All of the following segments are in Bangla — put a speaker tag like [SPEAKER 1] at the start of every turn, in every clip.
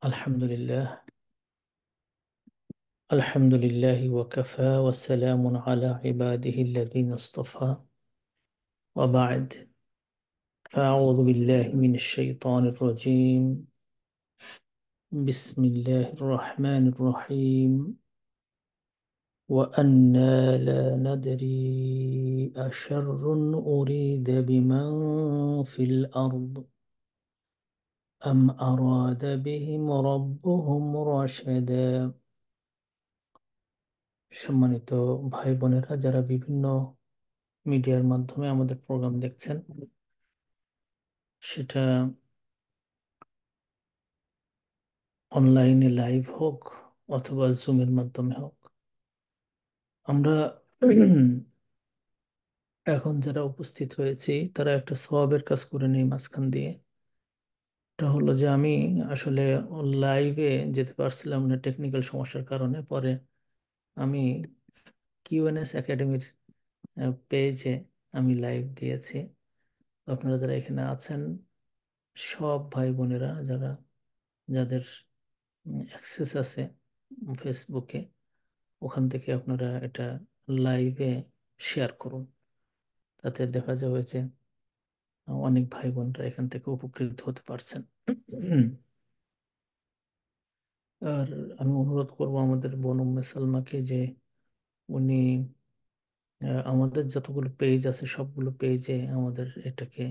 [SPEAKER 1] আলহামদুলিল্লাহ আলহামদুলিল্লাহ ওয়াকাফা ওয়াসসালামুন আলা ইবাদিহিল্লাযীনা ইসতাফা ওয়া বা'দ ফাআউযু বিল্লাহি মিনাশ শাইতানির রাজীম বিসমিল্লাহির রহমানির রহিম ওয়া আন্না লা নাদরি আশাররুন উরিদা বিমান ফিল আরদ আম আরাদা বিহিম রাব্বুহুম রাশাদা। সম্মানিত ভাই বোনেরা যারা বিভিন্ন মিডিয়ার মাধ্যমে আমাদের প্রোগ্রাম দেখছেন, সেটা অনলাইনে লাইভ হোক অথবা জুমের মাধ্যমে হোক, আমরা এখন যারা উপস্থিত হয়েছি তারা একটা সওয়াবের কাজ করে নেই মাঝখান দিয়ে। এটা হলো যে আমি আসলে লাইভে যেতে পারছিলাম না টেকনিক্যাল সমস্যার কারণে। পরে আমি কিউএনএস একাডেমির পেজে আমি লাইভ দিয়েছি। তো আপনারা যারা এখানে আছেন, সব ভাই বোনেরা যাদের অ্যাক্সেস আছে ফেসবুকে, ওখান থেকে আপনারা এটা লাইভে শেয়ার করুন। তাতে দেখা যাবে যে অনেক ভাই বোনরা এখান থেকে উপকৃত হতে পারছেন। আর আমি অনুরোধ করব আমাদের বোন উম্মে সালমাকে যে উনি আমাদের যতগুলো পেজ আছে সবগুলো পেজে আমাদের এটাকে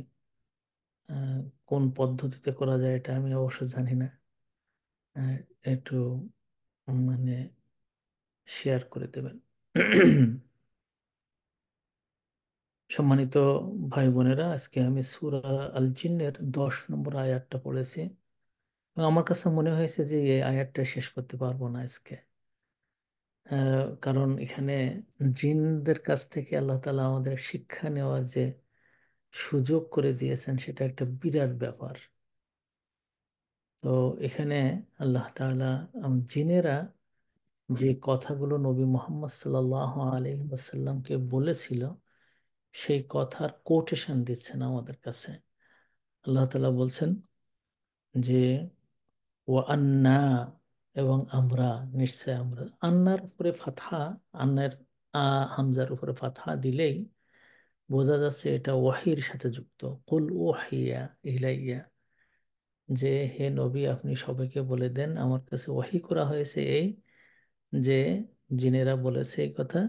[SPEAKER 1] আহ, কোন পদ্ধতিতে করা যায় এটা আমি অবশ্য জানি না, একটু মানে শেয়ার করে দেবেন। সম্মানিত ভাই বোনেরা, আজকে আমি সূরা আল জিন্নের 10 নম্বর আয়াতটা পড়েছি। এবং আমার কাছে মনে হয়েছে যে এই আয়াতটা শেষ করতে পারবো না আজকে। কারণ এখানে জিনদের কাছ থেকে আল্লাহ তাআলা আমাদের শিক্ষা নেওয়ার যে সুযোগ করে দিয়েছেন, সেটা একটা বিরাট ব্যাপার। তো এখানে আল্লাহ তাআলা জিনেরা যে কথাগুলো নবী মুহাম্মদ সাল্লাল্লাহু আলাইহি ওয়াসাল্লামকে বলেছিল, সেই কথার কোটেশন দিচ্ছেন আমাদের কাছে। আল্লাহ তাআলা বলছেন যে ও আন্না, এবং আমরা, নিশ্চয় আমরা। আন্নার উপরে ফাতহা, আন্নার হামজার উপরে ফাতহা দিলেই বোঝা যাচ্ছে এটা ওয়াহির সাথে যুক্ত। কুল ওহিয়া ইলাইয়া, যে হে নবী আপনি সবাইকে বলে দেন আমার কাছে ওয়াহি করা হয়েছে এই যে জিনেরা বলেছে এই কথা,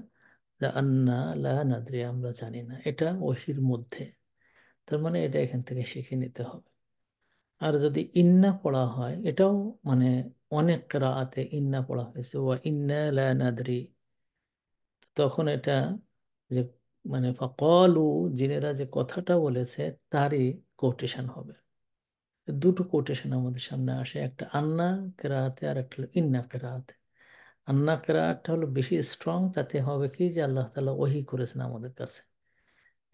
[SPEAKER 1] যে আন্না লা নাদরি, আমরা জানি না। এটা ওহির মধ্যে, তার মানে এটা এখান থেকে শিখে নিতে হবে। আর যদি ইন্না পড়া হয়, এটাও মানে অনেক রাতে ইন্না পড়া হয়েছে, ওয়া ইন্না লা নাদরি, তখন এটা যে মানে ফাকালু, জিনেরা যে কথাটা বলেছে তারই কোটেশন হবে। দুটো কোটেশন আমাদের সামনে আসে, একটা আন্না কেরাতে আর একটা হলো ইন্না কেরাতে। আন্না কেরাতটা হলো বেশি স্ট্রং, তাতে হবে কি যে আল্লাহ তাআলা ওহী করেছেন আমাদের কাছে,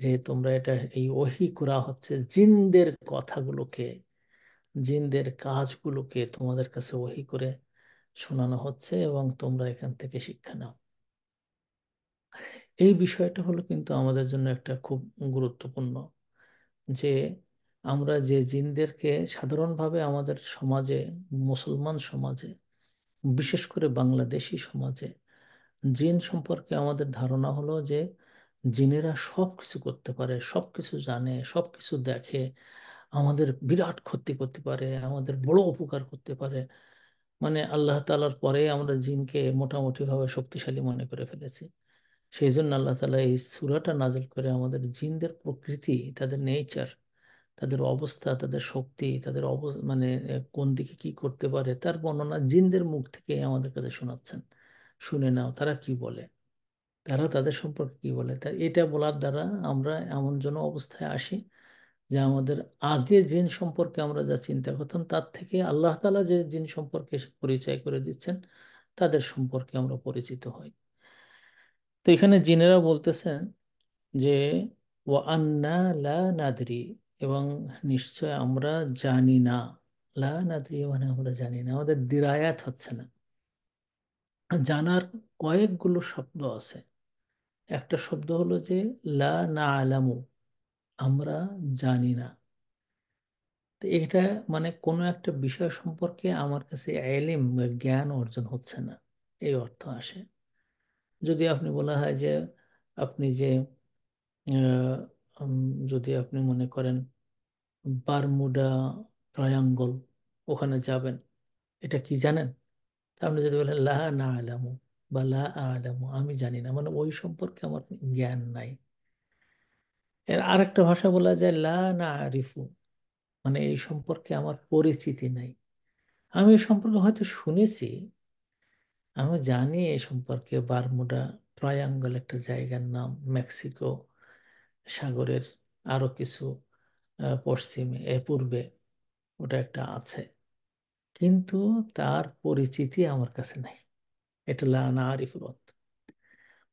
[SPEAKER 1] যে তোমরা এটা, এই ওহী করা হচ্ছে জিনদের কথাগুলোকে, জিনদের কাজগুলোকে তোমাদের কাছে ওহী করে শোনানো হচ্ছে এবং তোমরা এখান থেকে শিক্ষা নাও। এই বিষয়টা হলো কিন্তু আমাদের জন্য একটা খুব গুরুত্বপূর্ণ, যে আমরা যে জিনদেরকে সাধারণভাবে আমাদের সমাজে, মুসলমান সমাজে, বিশেষ করে বাংলাদেশি সমাজে, জিন সম্পর্কে আমাদের ধারণা হলো যে জিনেরা সব কিছু করতে পারে, সব কিছু জানে, সব কিছু দেখে, আমাদের বিরাট ক্ষতি করতে পারে, আমাদের বড় উপকার করতে পারে। মানে আল্লাহ তাআলার পরে আমরা জিনকে মোটামুটি ভাবে শক্তিশালী মনে করে ফেলেছি। সেই জন্য আল্লাহ তাআলা এই সূরাটা নাযিল করে আমাদের জিনদের প্রকৃতি, তাদের নেচার, তাদের অবস্থা, তাদের শক্তি, তাদের মানে কোন দিকে কি করতে পারে তার বর্ণনা জিনদের মুখ থেকে আমাদের কাছে শোনাচ্ছেন। শুনে নাও তারা কি বলে, তারা তাদের সম্পর্কে কি বলে। তা এটা বলার দ্বারা আমরা এমন যেন অবস্থায় আসি যে আমাদের আগে জিন সম্পর্কে আমরা যা চিন্তা করতাম, তার থেকে আল্লাহ তাআলা যে জিন সম্পর্কে পরিচয় করে দিচ্ছেন, তাদের সম্পর্কে আমরা পরিচিত হই। তো এখানে জিনেরা বলতেছেন যে ও আন্না লা নাদরি, এবং নিশ্চয় আমরা জানি না। লা নাদরি মানে আমরা জানি না, আমাদের দিরায়াত হচ্ছে না। জানার কয়েকগুলো শব্দ আছে। একটা শব্দ হলো যে লা না আলামু, আমরা জানি না। তো এটা মানে কোনো একটা বিষয় সম্পর্কে আমার কাছে এলিম বা জ্ঞান অর্জন হচ্ছে না, এই অর্থ আসে। যদি আপনি বলা হয় যে আপনি যে আহ, উম, যদি আপনি মনে করেন বারমুডা ট্রায়াঙ্গল, ওখানে যাবেন, এটা কি জানেন? তা আপনি যদি বলেন লা না আলামু বা লা আলামু, আমি জানি না, মানে ওই সম্পর্কে আমার জ্ঞান নাই। এর আরেকটা ভাষা বলা যায় লা না আরিফু, মানে এই সম্পর্কে আমার পরিচিতি নাই। আমি এই সম্পর্কে হয়তো শুনেছি, আমি জানি এই সম্পর্কে বারমুডা ট্রায়াঙ্গল একটা জায়গার নাম, মেক্সিকো সাগরের আরো কিছু পশ্চিমে পূর্বে ওটা একটা আছে, কিন্তু তার পরিচিতি আমার কাছে নাই। এটা লা না আরিফুল অর্থ।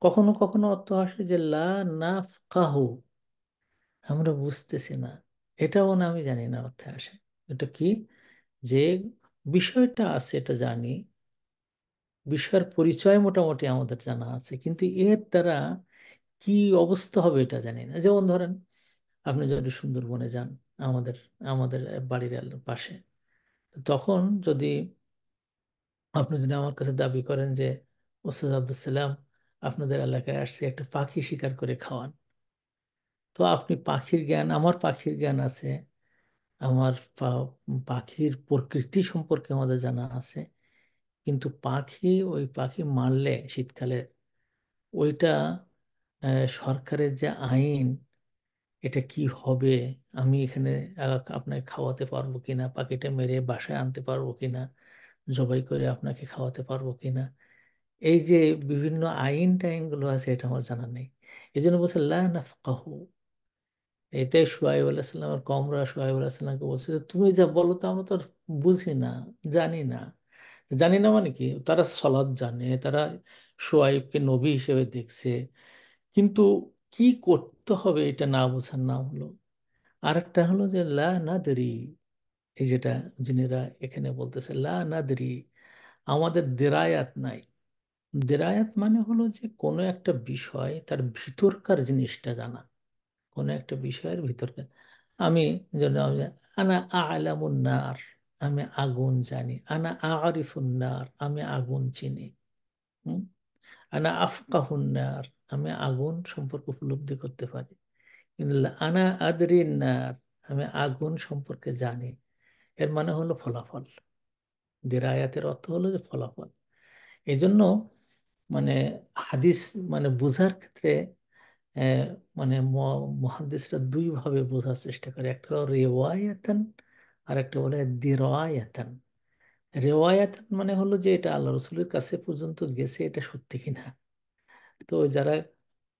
[SPEAKER 1] কখনো কখনো অর্থ আসে যে লা নাফকাহু, আমরা বুঝতেছি না, এটাও না আমি জানি না অর্থে আসে। এটা কি, যে বিষয়টা আছে এটা জানি, বিষয়ের পরিচয় মোটামুটি আমাদের জানা আছে, কিন্তু এর দ্বারা কি অবস্থা হবে এটা জানি না। যেমন ধরেন আপনি যদি সুন্দরবনে যান, আমাদের আমাদের বাড়ির পাশে, তো তখন যদি আপনি যদি আমার কাছে দাবি করেন যে ওস্তাদ আব্দুল সালাম, আপনাদের এলাকায় আসছে, একটা পাখি শিকার করে খাওয়ান, তো আপনি পাখির জ্ঞান, আমার পাখির জ্ঞান আছে, আমার পাখির প্রকৃতি সম্পর্কে আমাদের জানা আছে, কিন্তু ওই পাখি মারলে শীতকালে ওইটা সরকারের যে আইন, এটা কি হবে, আমি এখানে আপনাকে খাওয়াতে পারবো কিনা, পাখিটা মেরে বাসায় আনতে পারবো কিনা, জবাই করে আপনাকে খাওয়াতে পারবো কিনা, এই যে বিভিন্ন আইন টাইনগুলো আছে, এটা আমার জানা নেই। এই জন্য বলছে লা নাফকাহু। এটাই সোহাইব আলাইসাল্লামের কমরা সোহাইব আলাইসাল্লামকে বলছে যে তুমি যা বলো তো আমরা তো আর বুঝি না, জানি না। জানি না মানে কি, তারা সলাৎ জানে, তারা সোহাইবকে নবী হিসেবে দেখছে, কিন্তু কি করতে হবে এটা না বোঝার নাম হলো। আরেকটা হলো যে লা নাদরি, এই যেটা জিনেরা এখানে বলতেছে লা নাদরি, আমাদের দেরায়াত নাই। দেরায়াত মানে হলো যে কোনো একটা বিষয় তার ভিতরকার জিনিসটা জানা, কোনো একটা বিষয়ের ভিতরকার। আমি যেন আনা আলামুন নার, আমি আগুন জানি, আনা আরিফুন নার, আমি আগুন চিনি। হুম? আনা আফকাহুন নার, আমি আগুন সম্পর্কে উপলব্ধি করতে পারি। কিন্তু আনা আদরিন নার, আমি আগুন সম্পর্কে জানি। এর মানে হলো ফলাফল। দেরায়াতের অর্থ হলো যে ফলাফল। এই জন্য মানে হাদিস মানে বোঝার ক্ষেত্রে আহ, মানে মুহাদ্দিসরা দুই ভাবে বোঝার চেষ্টা করে, একটা হলো রেওয়ায়াতান আর একটা বলে দিরায়াতান। রেওয়ায়াতান মানে হলো যে এটা আল্লাহ রসুলের কাছে পর্যন্ত গেছে, এটা সত্যি কিনা। তো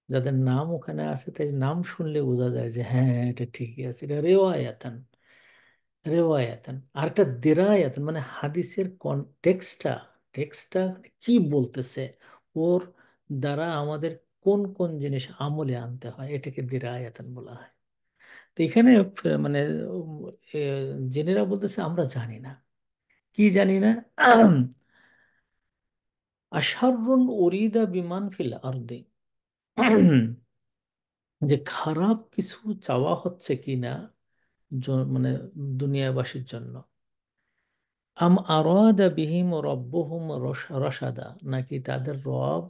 [SPEAKER 1] যাদের নাম ওখানে আছে, তাই নাম শুনলে বোঝা যায় যে হ্যাঁ এটা ঠিকই আছে, এটা রেওয়ায়াতান। রেওয়ায়াতান আর একটা দিরায়াতান, মানে হাদিসের টেক্সটটা, টেক্সটটা কি বলতেছে, ওর দ্বারা আমাদের কোন কোন জিনিস আমলে আনতে হয়, এটাকে দিরায়াতান বলা হয়। তো এখানে মানে উম, এ, জেনেরা বলতেছে আমরা জানি না। কি জানি না? আশারুন উরিদা বিমান ফিল আরদি, যে খারাপ কিছু চাওয়া হচ্ছে কিনা মানে দুনিয়াবাসীর জন্য। আম আরাদা বিহিম রব্বহুম রসাদা, নাকি তাদের রব,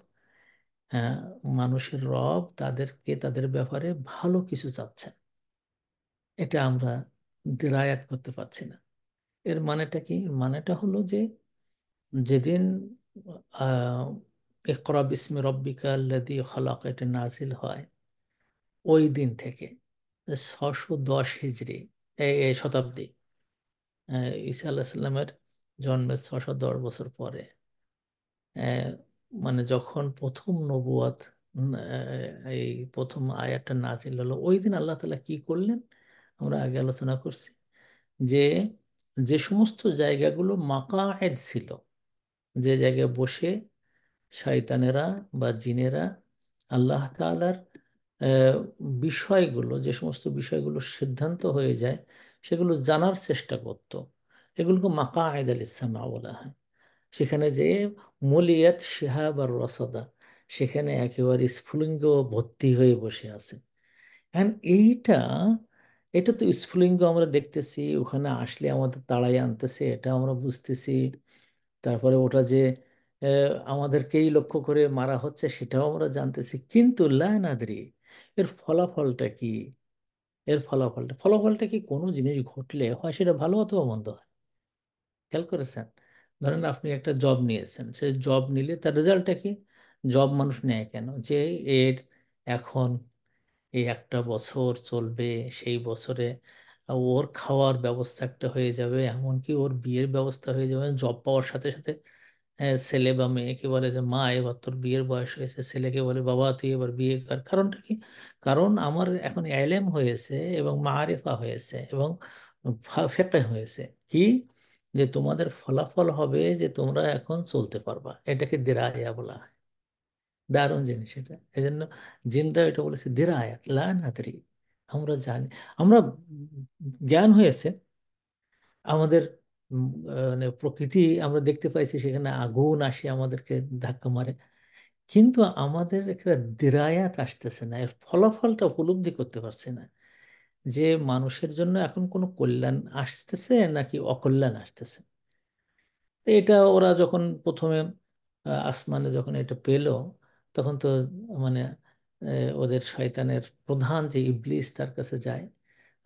[SPEAKER 1] হ্যাঁ, মানুষের রব তাদেরকে তাদের ব্যাপারে ভালো কিছু চাচ্ছেন, এটা আমরা দিরায়াত করতে পারছি না। এর মানেটা কি? এর মানেটা হলো যে যেদিন আহ ইকরা বিস্মি রব্বিকা আল্লাযী খলাক এটা নাজিল হয়, ওই দিন থেকে 610 হিজরি, এই শতাব্দী, ঈসা আল্লাহ সাল্লামের জন্মের 610 বছর পরে, আহ, মানে যখন প্রথম নবুয়াত, এই প্রথম আয়াতটা নাজিল হলো, ওই দিন আল্লাহ তাআলা কি করলেন আমরা আগে আলোচনা করছি, যে যে সমস্ত জায়গাগুলো মাকায়েদ ছিল, যে জায়গায় বসে শয়তানেরা বা জিনেরা আল্লাহ তাআলার আহ, বিষয়গুলো, যে সমস্ত বিষয়গুলো সিদ্ধান্ত হয়ে যায় সেগুলো জানার চেষ্টা করত, এগুলোকে মাকায়েদ আল ইসসামা বলা হয়। সেখানে যে মুলিয়াত শিহাব আর রসাদা, সেখানে একেবারে স্ফুলিঙ্গ ভর্তি হয়ে বসে আছে। এখন এইটা এটা তো স্ফুলিঙ্গ আমরা দেখতেছি, ওখানে আসলে আমাদের তাড়াই আনতেছে, এটা আমরা বুঝতেছি। তারপরে ওটা যে আমাদেরকেই লক্ষ্য করে মারা হচ্ছে সেটাও আমরা জানতেছি, কিন্তু লা নাদরি এর ফলাফলটা কি। ফলাফলটা কি, কোনো জিনিস ঘটলে হয় সেটা ভালো অথবা মন্দ হয়। খেয়াল করেছেন? ধরেন আপনি একটা জব নিয়েছেন, সেই জব নিলে তার রেজাল্টটা কি? জব মানুষ নেয় কেন? যে এর এখন এই একটা বছর চলবে, সেই বছরে ওর খাওয়ার ব্যবস্থা একটা হয়ে যাবে, এমনকি ওর বিয়ের ব্যবস্থা হয়ে যাবে। জব পাওয়ার সাথে সাথে ছেলে বা মেয়েকে বলে যে মা এবার তোর বিয়ের বয়স হয়েছে, ছেলেকে বলে বাবা তুই এবার বিয়ে কর। কারণটা কি? কারণ আমার এখন এলেম হয়েছে এবং মারেফা হয়েছে এবং ফেকে হয়েছে কি, যে তোমাদের ফলাফল হবে যে তোমরা এখন চলতে পারবা। এটাকে দিরায়া বলা হয়। দারুণ জিনিস এটা, এই জন্য জিনরা এটা বলেছে দিরায়াত লা নাদরি। আমরা জানি, আমরা জ্ঞান হয়েছে আমাদের, মানে প্রকৃতি আমরা দেখতে পাইছি, সেখানে আগুন আসে আমাদেরকে ধাক্কা মারে, কিন্তু আমাদের একটা দিরায়াত আসতেছে না, এর ফলাফলটা উপলব্ধি করতে পারছে না, যে মানুষের জন্য এখন কোনো কল্যাণ আসতেছে নাকি অকল্যাণ আসতেছে। তো এটা ওরা যখন প্রথমে আসমানে যখন এটা পেল, তখন তো মানে ওদের শয়তানের প্রধান যে ইবলিস তার কাছে যায়।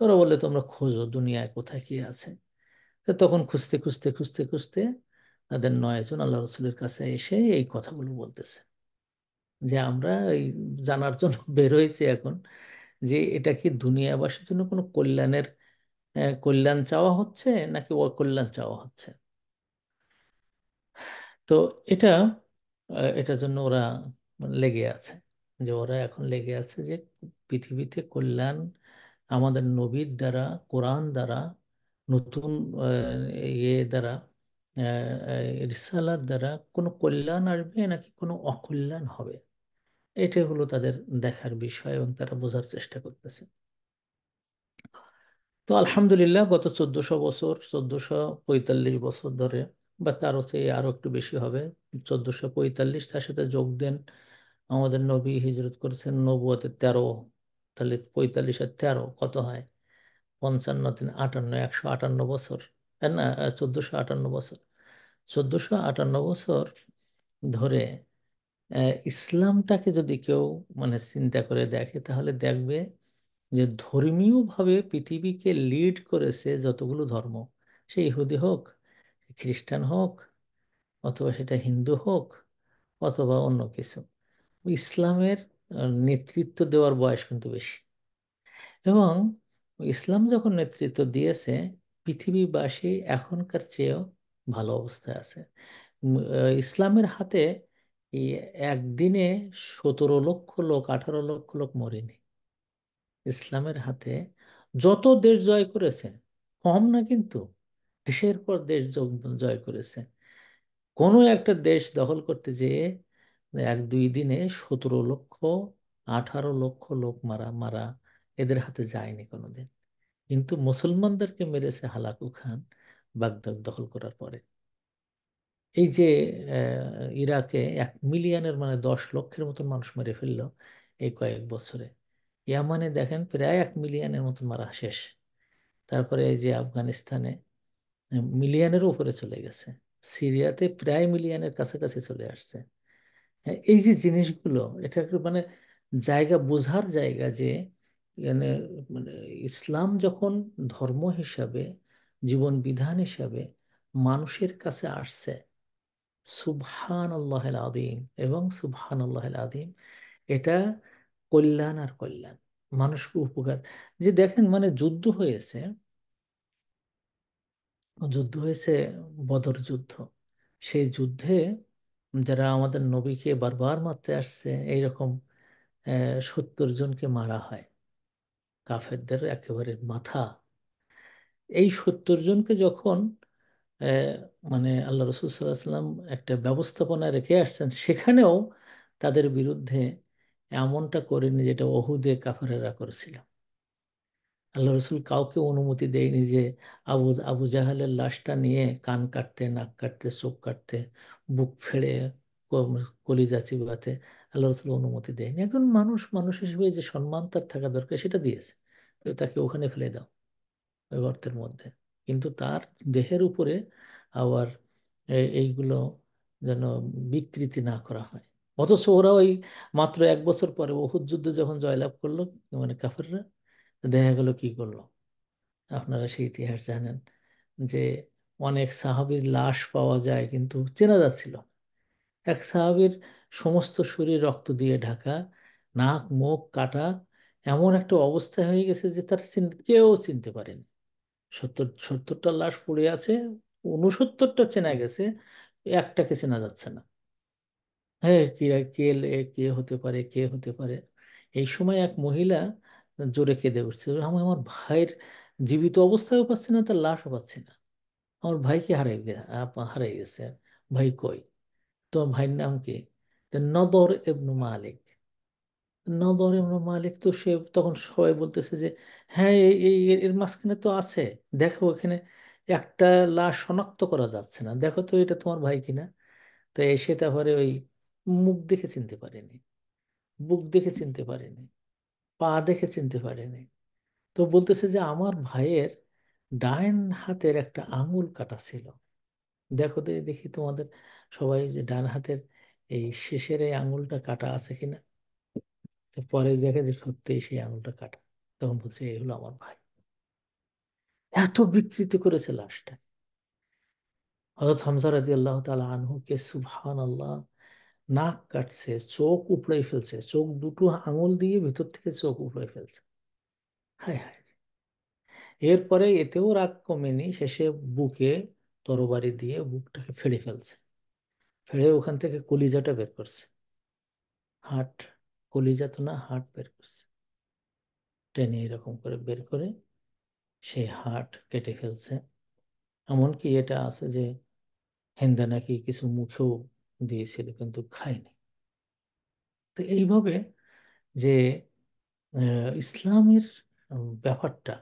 [SPEAKER 1] ওরা বললে তোমরা খোঁজো দুনিয়ায় কোথায় কি আছে। তো তখন খুঁজতে খুঁজতে খুঁজতে খুঁজতে তাদের 9 জন আল্লাহ রসুলের কাছে এসে এই কথাগুলো বলতেছে, যে আমরা এই জানার জন্য বের হয়েছি এখন, যে এটা কি দুনিয়াবাসীর জন্য কোনো কল্যাণের কল্যাণ চাওয়া হচ্ছে নাকি অকল্যাণ চাওয়া হচ্ছে। তো এটা এটার জন্য ওরা লেগে আছে, যে ওরা এখন লেগে আছে যে পৃথিবীতে কল্যাণ আমাদের নবীর দ্বারা, কোরআন দ্বারা, নতুন দ্বারা, রিসালার দ্বারা কোনো কল্যাণ আসবে নাকি কোনো অকল্যাণ হবে। এটাই হলো তাদের দেখার বিষয় এবং তারা বোঝার চেষ্টা করতেছে। তো আলহামদুলিল্লাহ গত 1400 বছর, 1445 বছর ধরে, বা তারও চেয়ে আরো একটু বেশি হবে, 1445, তার সাথে যোগ দেন আমাদের নবী হিজরত করেছেন নবুয়তের 13, তাহলে 45 আর 13 কত হয়? 55 3 58, 158 বছর, তাই না? 1458 বছর, 1458 বছর ধরে ইসলামটাকে যদি কেউ মানে চিন্তা করে দেখে, তাহলে দেখবে যে ধর্মীয়ভাবে পৃথিবীকে লিড করেছে যতগুলো ধর্ম, সে ইহুদি হোক, খ্রিস্টান হোক, অথবা সেটা হিন্দু হোক, অথবা অন্য কিছু, ইসলামের নেতৃত্ব দেওয়ার বয়স কিন্তু বেশি। এবং ইসলাম যখন নেতৃত্ব দিয়েছে, পৃথিবীবাসী এখনকার চেয়েও ভালো অবস্থায় আছে। ইসলামের হাতে এই একদিনে 17 লক্ষ লোক, 18 লক্ষ লোক মরেনি। ইসলামের হাতে যত দেশ জয় করেছে, কম না কিন্তু, দেশের পর দেশ জয় করেছে। কোনো একটা দেশ দখল করতে যেয়ে 1 2 দিনে 17 লক্ষ, 18 লক্ষ লোক মারা মারা এদের হাতে যায়নি কোনোদিন। কিন্তু মুসলমানদেরকে মেরেছে হালাকু খান বাগদাদ দখল করার পরে। এই যে ইরাকে 1 মিলিয়নের মানে 10 লক্ষের মতন মানুষ মেরে ফেললো এই কয়েক বছরে। ইয়ামানে দেখেন প্রায় 1 মিলিয়নের মতন মারা শেষ। তারপরে এই যে আফগানিস্তানে মিলিয়নের উপরে চলে গেছে। সিরিয়াতে প্রায় মিলিয়নের কাছাকাছি চলে আসছে। হ্যাঁ, এই যে জিনিসগুলো, এটা একটু মানে জায়গা, বোঝার জায়গা, যে মানে মানে ইসলাম যখন ধর্ম হিসাবে, জীবন বিধান হিসাবে মানুষের কাছে আসছে, সুবহান আল্লাহ আদিম এবং সুবহান আল্লাহ আদিম, এটা কল্যাণ আর কল্যাণ, মানুষকে উপকার। যে দেখেন মানে যুদ্ধ হয়েছে বদর যুদ্ধ। সেই যুদ্ধে যারা আমাদের নবীকে বারবার মারতে আসছে, এইরকম 70 জনকে মারা হয়, কাফেরদের একেবারে মাথা। এই 70 জনকে যখন আহ, মানে আল্লাহ রসুল সাল্লাহ সাল্লাম একটা ব্যবস্থাপনা রেখে আসছেন, সেখানেও তাদের বিরুদ্ধে এমনটা করেনি যেটা ওহুদে কাফেরেরা করেছিল। আল্লাহ রসুল কাউকে অনুমতি দেয়নি যে আবু আবু জাহালের লাশটা নিয়ে কান কাটতে, নাক কাটতে, চোখ কাটতে, বুক ফেড়ে, কলিজা চিবাতে। আল্লাহ রসুল অনুমতি দেয়নি। একজন মানুষ, মানুষ হিসেবে যে সম্মান তার থাকা দরকার সেটা দিয়েছে। তো তাকে ওখানে ফেলে দাও, ওই গর্তের মধ্যে। কিন্তু তার দেহের উপরে আবার এইগুলো যেন বিকৃতি না করা হয়। অথচ ওরা ওই মাত্র 1 বছর পরে উহুদ যুদ্ধে যখন জয়লাভ করলো, মানে কাফেররা, দেখা গেল কি করলো। আপনারা সেই ইতিহাস জানেন যে অনেক সাহাবীর লাশ পাওয়া যায় কিন্তু চেনা যাচ্ছিল না। এক সাহাবীর সমস্ত শরীর রক্ত দিয়ে ঢাকা, নাক মুখ কাটা, এমন একটা অবস্থা হয়ে গেছে যে তার কেউ চিনতে পারেনি। 70টা লাশ পড়ে আছে, 69টা চেনা গেছে, একটাকে চেনা যাচ্ছে না। হ্যাঁ, কে হতে পারে, কে হতে পারে। এই সময় এক মহিলা জোরে কেঁদে উঠছে, আমি আমার ভাইয়ের জীবিত অবস্থায়ও পাচ্ছি না, তার লাশও পাচ্ছি না। আমার ভাইকে হারাই গেছে। ভাই কই? তো ভাইয়ের নাম কি? তো নদর ইবনু মালিক। নদর ইবনু মালিক, তো সে তখন সবাই বলতেছে যে হ্যাঁ, এর মাঝখানে তো আছে, দেখো এখানে একটা লাশ শনাক্ত করা যাচ্ছে না, দেখো তো এটা তোমার ভাই কিনা। তো এসে তারপরে ওই মুখ দেখে চিনতে পারেনি, বুক দেখে চিনতে পারেনি, পা দেখে চিনতে পারেনি। তো বলতেছে যে আমার ভাইয়ের ডাইন হাতের একটা আঙুল কাটা ছিল, দেখো তো দেখি তোমাদের সবাই যে ডান হাতের এই শেষের এই আঙুলটা কাটা আছে কিনা। তো পরে দেখে যে সত্যিই সেই আঙুলটা কাটা। তখন বলছে এই হলো আমার ভাই। এত বিকৃতি করেছে লাশটা। হযরত হামজা রাদিয়াল্লাহু তাআলা আনহুকে সুবহানাল্লাহ, নাক কাটছে, চোখ উপড়ে ফেলছে, চোখ দুটো আঙুল দিয়ে ভিতর থেকে চোখ উপড়ে ফেলছে। হায় হায়। এরপরে এতেও রাগ কমেনি, শেষে বুকে তরবারি দিয়ে বুকটাকে ফেড়ে ফেলছে। ফেড়ে ওখান থেকে কলিজাটা বের করছে। হার্ট, কলিজা তো না, হার্ট বের করছে। টেনে এরকম করে বের করে সেই হার্ট কেটে ফেলছে। এমনকি এটা আছে যে হিন্দা নাকি কিছু মুখেও দিয়েছিল কিন্তু খায়নি। তো এইভাবে যে ইসলামের ব্যাপারটা,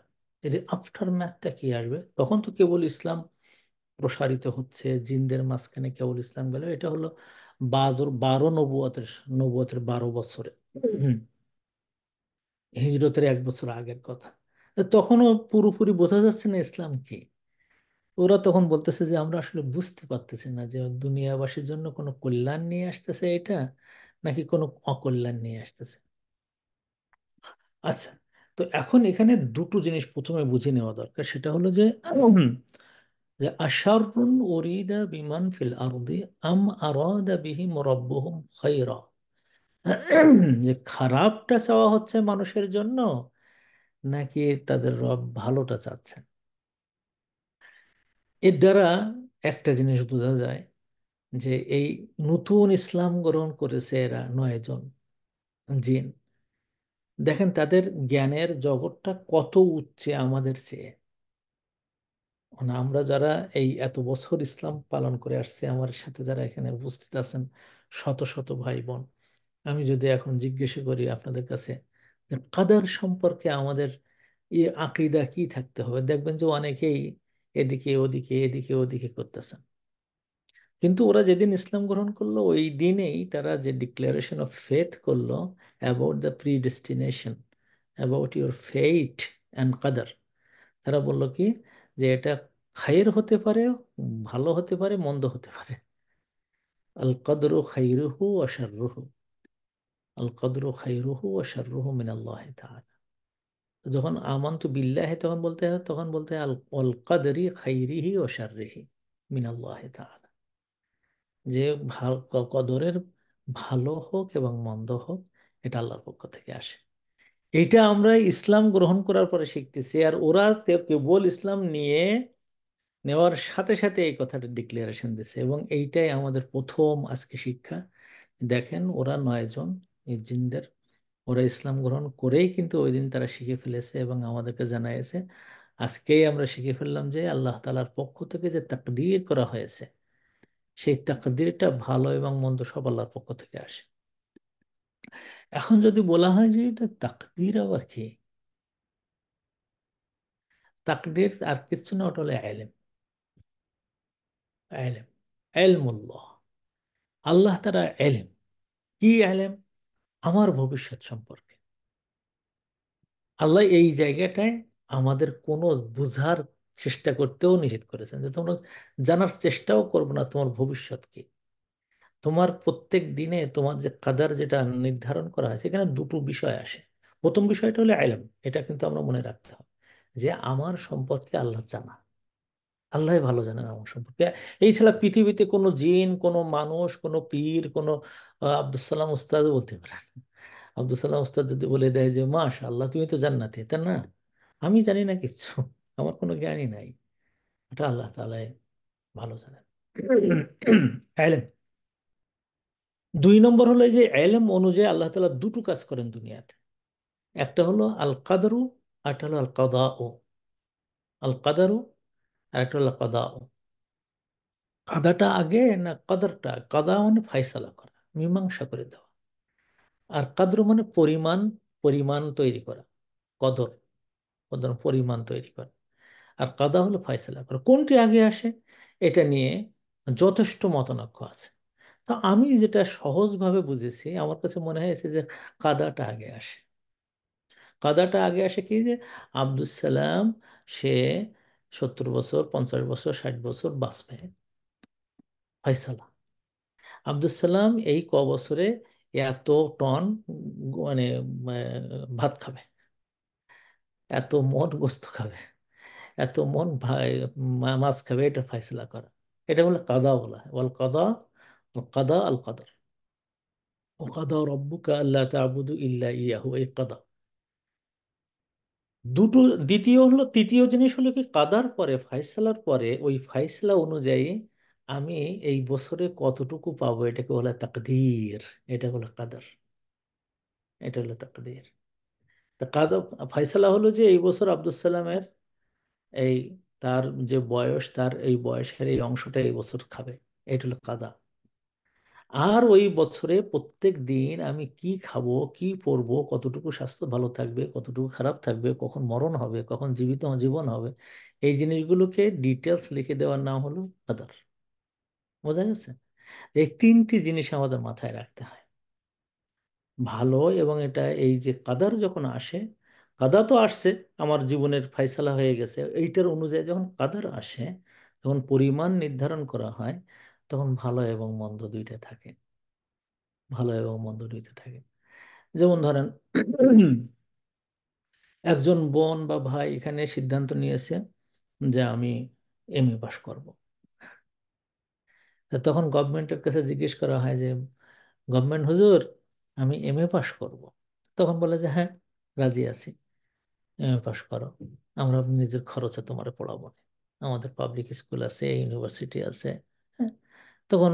[SPEAKER 1] এর আফটার ম্যাথটা কি আসবে, তখন তো কেবল ইসলাম প্রসারিত হচ্ছে, জিনদের মাঝখানে কেবল ইসলাম গেল। এটা হলো 12 নবুয়তের, 12 বছরে, হুম, হিজরতের 1 বছর আগের কথা। তো তখনও পুরোপুরি বোঝা যাচ্ছে না ইসলাম কি। ওরা তখন বলতেছে যে আমরা আসলে বুঝতে পারতেছি না যে দুনিয়াবাসীর জন্য কোনো কল্যাণ নিয়ে আসতেছে এটা, নাকি কোনো অকল্যাণ নিয়ে আসতেছে। আচ্ছা, তো এখন এখানে দুটো জিনিস প্রথমে বুঝে নেওয়া দরকার। সেটা হলো যে যে আশারুন উরিদা বিমান ফিল আরদি আম আরাদা বিহিম রাব্বুহুম খায়রা, যে খারাপটা চাওয়া হচ্ছে মানুষের জন্য, নাকি তাদের রব ভালোটা চাচ্ছেন। এর দ্বারা একটা জিনিস বোঝা যায় যে এই নতুন ইসলাম গ্রহণ করেছে এরা 9 জন জিন। দেখেন তাদের জ্ঞানের জগৎটা কত উচ্চে আমাদের চেয়ে। মানে আমরা যারা এই এত বছর ইসলাম পালন করে আসছি, আমার সাথে যারা এখানে উপস্থিত আছেন, শত শত ভাই বোন, আমি যদি এখন জিজ্ঞেস করি আপনাদের কাছে যে কাদার সম্পর্কে আমাদের আকীদা কি থাকতে হবে, দেখবেন যে অনেকেই এদিকে ওদিকে এদিকে ওদিকে করতেছেন। কিন্তু ওরা যেদিন ইসলাম গ্রহণ করলো ওই দিনেই তারা যে ডিক্লারেশন অফ ফেথ করলো about the predestination, about your fate and কাদার, তারা বলল কি যে এটা খায়ের হতে পারে, ভালো হতে পারে, মন্দ হতে পারে। আল কদরু খাইরুহু ওয়া শাররুহু, আল কদরু খাইরুহু ওয়া শাররুহু মিনাল্লাহি তাআলা। তো যখন আমানতু বিল্লাহি তখন বলতে হয় আল আল কদরি খাইরিহি ওয়া শাররিহি মিনাল্লাহি তাআলা, যে কদরের ভালো হোক এবং মন্দ হোক এটা আল্লাহর পক্ষ থেকে আসে। এইটা আমরা ইসলাম গ্রহণ করার পরে শিখতেছি। আর ওরা কেবল ইসলাম নেওয়ার সাথে সাথে এই কথাটা ডিক্লারেশন দিছে, এবং এইটাই আমাদের প্রথম আজকে শিক্ষা। দেখেন ওরা 9 জন, এই জিনদের, ওরা ইসলাম গ্রহণ করেই কিন্তু ওই দিন তারা শিখে ফেলেছে এবং আমাদেরকে জানাইছে। আজকেই আমরা শিখে ফেললাম যে আল্লাহ তাআলার পক্ষ থেকে যে তাকদীর করা হয়েছে, সেই তাকদীরটা ভালো এবং মন্দ সব আল্লাহর পক্ষ থেকে আসে। এখন যদি বলা হয় যে এটা তাকদীর আবার কি, তাকদীর আর কিছু না, ওটা হলো ইলম। ইলম, ইলমুল্লাহ, আল্লাহ তাআলা ইলম। কি ইলম? আমার ভবিষ্যৎ সম্পর্কে, আল্লাহ এই জায়গাটায় আমাদের কোনো বুঝার চেষ্টা করতেও নিষেধ করেছেন, যে তোমরা জানার চেষ্টাও করবে না তোমার ভবিষ্যৎ কি। তোমার প্রত্যেক দিনে তোমার যে কাদার যেটা নির্ধারণ করা হয়, সেখানে দুটো বিষয় আসে। প্রথম বিষয়টা হলো ইলম, এটা কিন্তু আমরা মনে রাখতে হবে, যে আমার সম্পর্কে আল্লাহ জানা। আল্লাহ ভালো জানেন আমার সম্পর্কে। এই ছাড়া পৃথিবীতে কোনো জিন, কোনো মানুষ, কোনো পীর, কোনো আব্দুল সালাম উস্তাদ বলতে পারেন। আব্দুল সালাম উস্তাদ যদি বলে দেয় যে মাশা আল্লাহ তুমি তো জান্নাতে, তা না, আমি জানি না কিচ্ছু, আমার কোনো জ্ঞানই নাই। এটা আল্লাহ তাআলাই ভালো জানেন। ইলম। দুই নম্বর হলো এই যে ইলম অনুযায়ী আল্লাহ তাআলা দুটো কাজ করেন দুনিয়াতে। একটা হলো আল কাদরু, আর একটা হলো আল কাদাউ। আল কাদারু, আর একটা হলো কাদাউ। কাদাটা আগে না কদরটা? কাদা মানে ফায়সালা করা, মীমাংসা করে দেওয়া। আর কাদর মানে পরিমাণ, পরিমাণ তৈরি করা। কদর, কদর পরিমাণ তৈরি করা। আর কাদা হলো ফায়সালা করা। কোনটি আগে আসে এটা নিয়ে যথেষ্ট মতনৈক্য আছে। তা আমি যেটা সহজভাবে বুঝেছি, আমার কাছে মনে হয়েছে যে কাদাটা আগে আসে। কাদাটা আগে আসে কি, যে আব্দুস সালাম সে 70 বছর, 50 বছর, 60 বছর বাঁচবে, ফয়সালা। আব্দুল সালাম এই বছরে এত টন মানে ভাত খাবে, এত মন গোস্ত খাবে, এত মন মাছ খাবে, এটা ফাইসলা করা। এটা বলে কাদা বলা হয়। ওয়াল কাদা, ওয়াল কাদা আল কাদর। ও কাদা রব্বুকা আল্লা তা'বুদু ইল্লা ইয়াহু, এই কাদা। দুটো। দ্বিতীয় হলো, তৃতীয় জিনিস হলো কি, কাদার পরে, ফাইসালার পরে, ওই ফাইসলা অনুযায়ী আমি এই বছরে কতটুকু পাবো, এটাকে বলে তাকদীর। এটা হলো কাদার, এটা হলো তাকদীর। তা কাদা, ফাইসালা হলো যে এই বছর আব্দুল সালামের এই, তার যে বয়স, তার এই বয়সের এই অংশটা এই বছর খাবে, এটা হলো কাদা। আর ওই বছরে প্রত্যেক দিন আমি কি খাবো, কি পরবো, কতটুকু স্বাস্থ্য ভালো থাকবে, কতটুকু খারাপ থাকবে, কখন মরণ হবে, কখন জীবিত জীবন হবে, এই জিনিসগুলোকে ডিটেলস লিখে দেওয়ার নাম হলো কাদার। বোঝা গেছে? এই তিনটি জিনিস আমাদের মাথায় রাখতে হয়। ভালো, এবং এটা এই যে কাদার যখন আসে, কাদা তো আসছে, আমার জীবনের ফায়সালা হয়ে গেছে, এইটার অনুযায়ী যখন কাদার আসে, যখন পরিমাণ নির্ধারণ করা হয়, তখন ভালো এবং মন্দ দুইটা থাকে। ভালো এবং মন্দ দুইটা থাকে। যেমন ধরেন, একজন বোন বা ভাই এখানে সিদ্ধান্ত নিয়েছে যে আমি এমএ পাশ করব। তা তখন গভর্নমেন্টের কাছে জিজ্ঞেস করা হয় যে গভর্নমেন্ট হুজুর, আমি এমএ পাশ করব। তখন বলে যে হ্যাঁ, রাজি আছি, এমএ পাশ করো, আমরা নিজের খরচে তোমার পড়াবো না, আমাদের পাবলিক স্কুল আছে, ইউনিভার্সিটি আছে। হ্যাঁ। তখন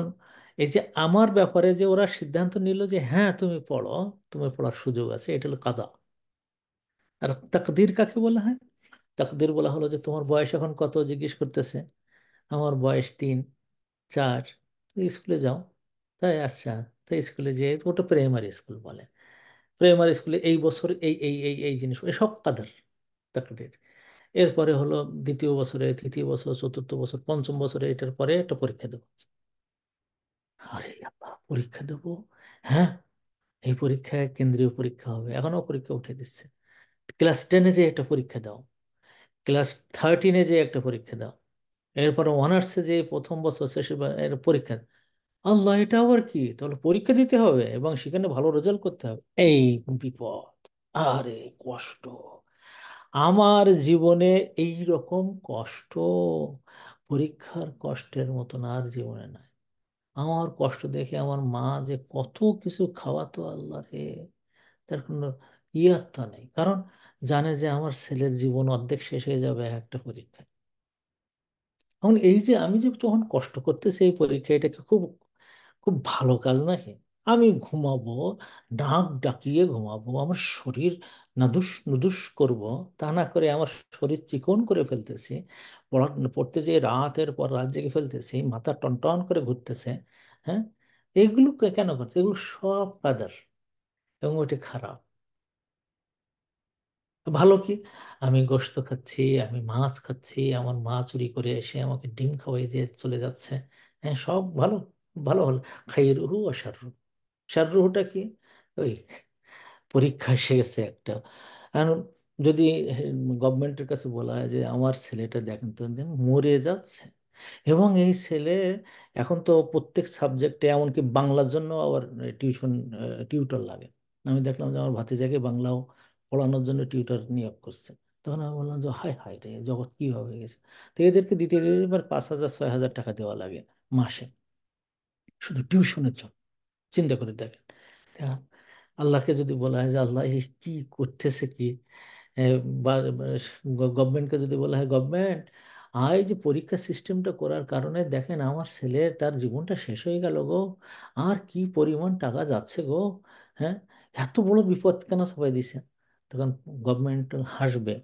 [SPEAKER 1] এই যে আমার ব্যাপারে যে ওরা সিদ্ধান্ত নিল যে হ্যাঁ তুমি পড়ো, তুমি পড়ার সুযোগ আছে, এটা হলো কাদা। আর তাকদীর কাকে বলা হয়? তাকদীর বলা হলো যে তোমার বয়স এখন কত জিজ্ঞেস করতেছে, আমার বয়স 3, 4, তো স্কুলে যাও। তাই আচ্ছা, তাই স্কুলে যেয়ে, ওটা প্রাইমারি স্কুল বলে, প্রাইমারি স্কুলে এই বছর এই এই এই এই জিনিস, এসব কাদার, তাকদীর। এরপরে হলো দ্বিতীয় বছরে, তৃতীয় বছর, চতুর্থ বছর, পঞ্চম বছরে, এটার পরে একটা পরীক্ষা দেবো। আরে আল্লাহ, পরীক্ষা দেবো? হ্যাঁ, এই পরীক্ষায় কেন্দ্রীয় পরীক্ষা হবে, এখনো পরীক্ষা উঠে দিচ্ছে। ক্লাস 10-এ যে একটা পরীক্ষা দাও, ক্লাস 13-এ যে একটা পরীক্ষা দাও, এরপরে অনার্সে যে প্রথম বছর শেষে এর পরীক্ষা। আল্লাহ, এটা আবার কি? তাহলে পরীক্ষা দিতে হবে এবং সেখানে ভালো রেজাল্ট করতে হবে, এই বিপদ! আরে কষ্ট! আমার জীবনে এই রকম কষ্ট, পরীক্ষার কষ্টের মতন আর জীবনে নাই। আমার কষ্ট দেখে আমার মা যে কত কিছু খাওয়াতো, আল্লাহ রে, তার কোনো ইয়াত্তা নেই। কারণ জানে যে আমার ছেলের জীবন অর্ধেক শেষ হয়ে যাবে একটা পরীক্ষায়। এখন এই যে আমি যে তখন কষ্ট করতেছি এই পরীক্ষা, এটাকে খুব খুব ভালো কাজ নাকি? আমি ঘুমাবো, নাক ডাকিয়ে ঘুমাবো, আমার শরীর নাদুস নুদুস করব, তা না করে আমার শরীর চিকন করে ফেলতেছি, পড়তে যেয়ে রাতের পর রাত জেগে ফেলতেছি, মাথা টনটন করে ঘুরতেছে। হ্যাঁ, এগুলো কেন করছে? এগুলো সব কাদার, এবং ওইটা খারাপ। ভালো কি? আমি গোশত খাচ্ছি, আমি মাছ খাচ্ছি, আমার মা চুরি করে এসে আমাকে ডিম খাওয়াই দিয়ে চলে যাচ্ছে। হ্যাঁ, সব ভালো। ভালো হলো খাইরুহু ও শাররুহু। শাররুহুটা কি? ওই পরীক্ষা এসে গেছে একটা। আর যদি গভর্নমেন্টের কাছে বলা হয় যে আমার ছেলেটা দেখেন তো যে মরে যাচ্ছে, এবং এই ছেলে এখন তো প্রত্যেক সাবজেক্টে এমনকি বাংলার জন্য আবার টিউটর লাগে। আমি দেখলাম যে আমার ভাতিজাকে বাংলাও পড়ানোর জন্য টিউটর নিয়োগ করছে। তখন আমি বললাম যে হায় হায় রে, জগৎ কি হবে গেছে। তো এদেরকে দিতে গেলে এবার 5,000 6,000 টাকা দেওয়া লাগে মাসে, শুধু টিউশনের জন্য। চিন্তা করে দেখেন। তা আল্লাহকে যদি বলা হয় যে আল্লাহ এই কি করতেছে কি, এ, বা গভর্নমেন্টকে যদি বলা হয় গভর্নমেন্ট এই যে পরীক্ষা সিস্টেমটা করার কারণে দেখেন আমার ছেলে তার জীবনটা শেষ হয়ে গেল গো, আর কি পরিমাণ টাকা যাচ্ছে গো, হ্যাঁ, এত বড় বিপদ কেন সবাই দিছে। তখন গভর্নমেন্ট হাসবে,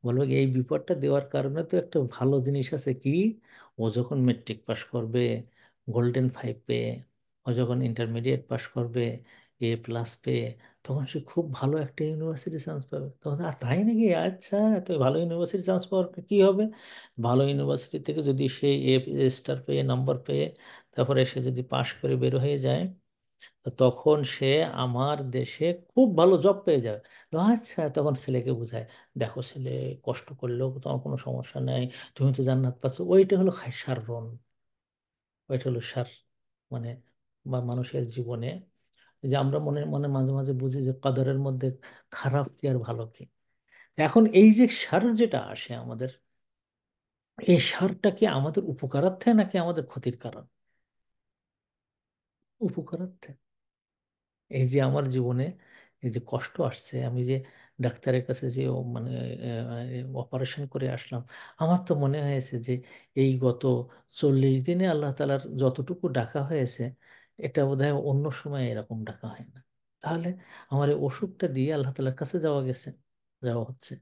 [SPEAKER 1] বলবে কি, এই বিপদটা দেওয়ার কারণে তো একটা ভালো জিনিস আছে কি, ও যখন মেট্রিক পাস করবে গোল্ডেন 5 পেয়ে, ও যখন ইন্টারমিডিয়েট পাস করবে A+ পেয়ে, তখন সে খুব ভালো একটা ইউনিভার্সিটি চান্স পাবে। তখন আর তাই নাকি, আচ্ছা, তো ভালো ইউনিভার্সিটি চান্স পাওয়ার কি হবে, ভালো ইউনিভার্সিটি থেকে যদি সে A স্টার পেয়ে নাম্বার পেয়ে তারপরে সে যদি পাশ করে বের হয়ে যায়, তো তখন সে আমার দেশে খুব ভালো জব পেয়ে যাবে। তো আচ্ছা, তখন ছেলেকে বোঝায়, দেখো ছেলে, কষ্ট করলেও তোমার কোনো সমস্যা নেই, তুমি তো জান্নাত পাচ্ছ। ওইটা হলো সাররন, ওইটা হলো সার, মানে বা মানুষের জীবনে যে আমরা মনে মনে মাঝে মাঝে বুঝি যে কদরের মধ্যে খারাপ কি আর ভালো কি। এখন এই যে সার যেটা আসে আমাদের, এই সারটা কি আমাদের উপকারার্থে নাকি আমাদের ক্ষতির কারণ? উপকারার্থে। এই যে আমার জীবনে এই যে কষ্ট আসছে, আমি যে ডাক্তারের কাছে যে মানে অপারেশন করে আসলাম, আমার তো মনে হয়েছে যে এই গত 40 দিনে আল্লাহ তালার যতটুকু ডাকা হয়েছে, এটা বোধহয় অন্য সময় এরকম ডাকা হয় না। তাহলে আমার এই অসুখটা দিয়ে আল্লাহ তালার কাছে যাওয়া গেছে, যাওয়া হচ্ছে।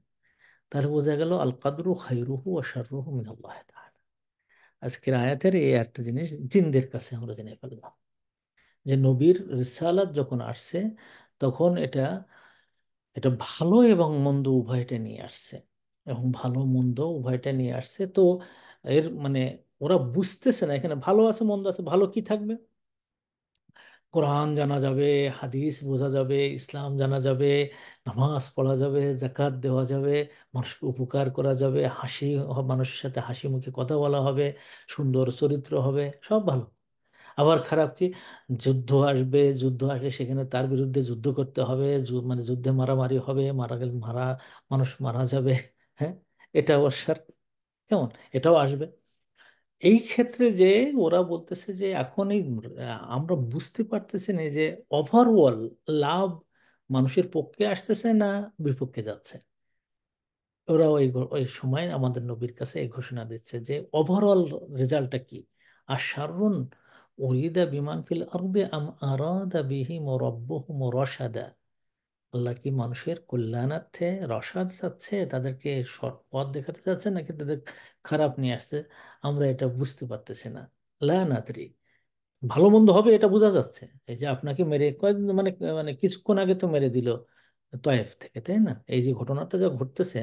[SPEAKER 1] তাহলে বোঝা গেল আল কাদরু খাইরুহু ওয়া শাররুহু মিনাল্লাহ তাআলা। আজকের আয়াতের এই একটা জিনিস জিনদের কাছে আমরা জেনে ফেললাম, যে নবীর রিসালাত যখন আসছে তখন এটা এটা ভালো এবং মন্দ উভয়টা নিয়ে আসছে, এবং ভালো মন্দ উভয়টা নিয়ে আসছে। তো এর মানে ওরা বুঝতেছে না এখানে ভালো আছে মন্দ আছে, ভালো কি থাকবে, কোরআন জানা যাবে, হাদিস বোঝা যাবে, ইসলাম জানা যাবে, নামাজ পড়া যাবে, জাকাত দেওয়া যাবে, মানুষকে উপকার করা যাবে, মানুষের সাথে হাসি মুখে কথা বলা হবে, সুন্দর চরিত্র হবে, সব ভালো। আবার খারাপ কি, যুদ্ধ আসবে, যুদ্ধ আসলে সেখানে তার বিরুদ্ধে যুদ্ধ করতে হবে, মানে যুদ্ধে মারামারি হবে, মারা গেলে মানুষ মারা যাবে, হ্যাঁ, এটা আবার কেমন, এটাও আসবে। এই ক্ষেত্রে যে ওরা বলতেছে যে এখন এই আমরা বুঝতে পারতেছি না যে ওভারঅল লাভ মানুষের পক্ষে আসতেছে না বিপক্ষে যাচ্ছে। ওরা ওই সময় আমাদের নবীর কাছে এই ঘোষণা দিচ্ছে যে ওভারঅল রেজাল্টটা কি। আর শাররুন উরিদা বিমান ফিল আরদে আম আরাদা বিহিম রাব্বুহুম রশাদা, আল্লাহ কি মানুষের কল্যাণার্থে রসাদ চাচ্ছে, তাদেরকে সৎ পথ দেখাতে চাচ্ছে, নাকি তাদের খারাপ নিয়ে আসছে, আমরা এটা বুঝতে পারতেছি না। লা নাদরি। ভালো মন্দ হবে এটা বোঝা যাচ্ছে, এই যে আপনাকে মেরে কয়েকদিন মানে মানে কিছুক্ষণ আগে তো মেরে দিল তয়েফ থেকে, তাই না? এই যে ঘটনাটা যা ঘটতেছে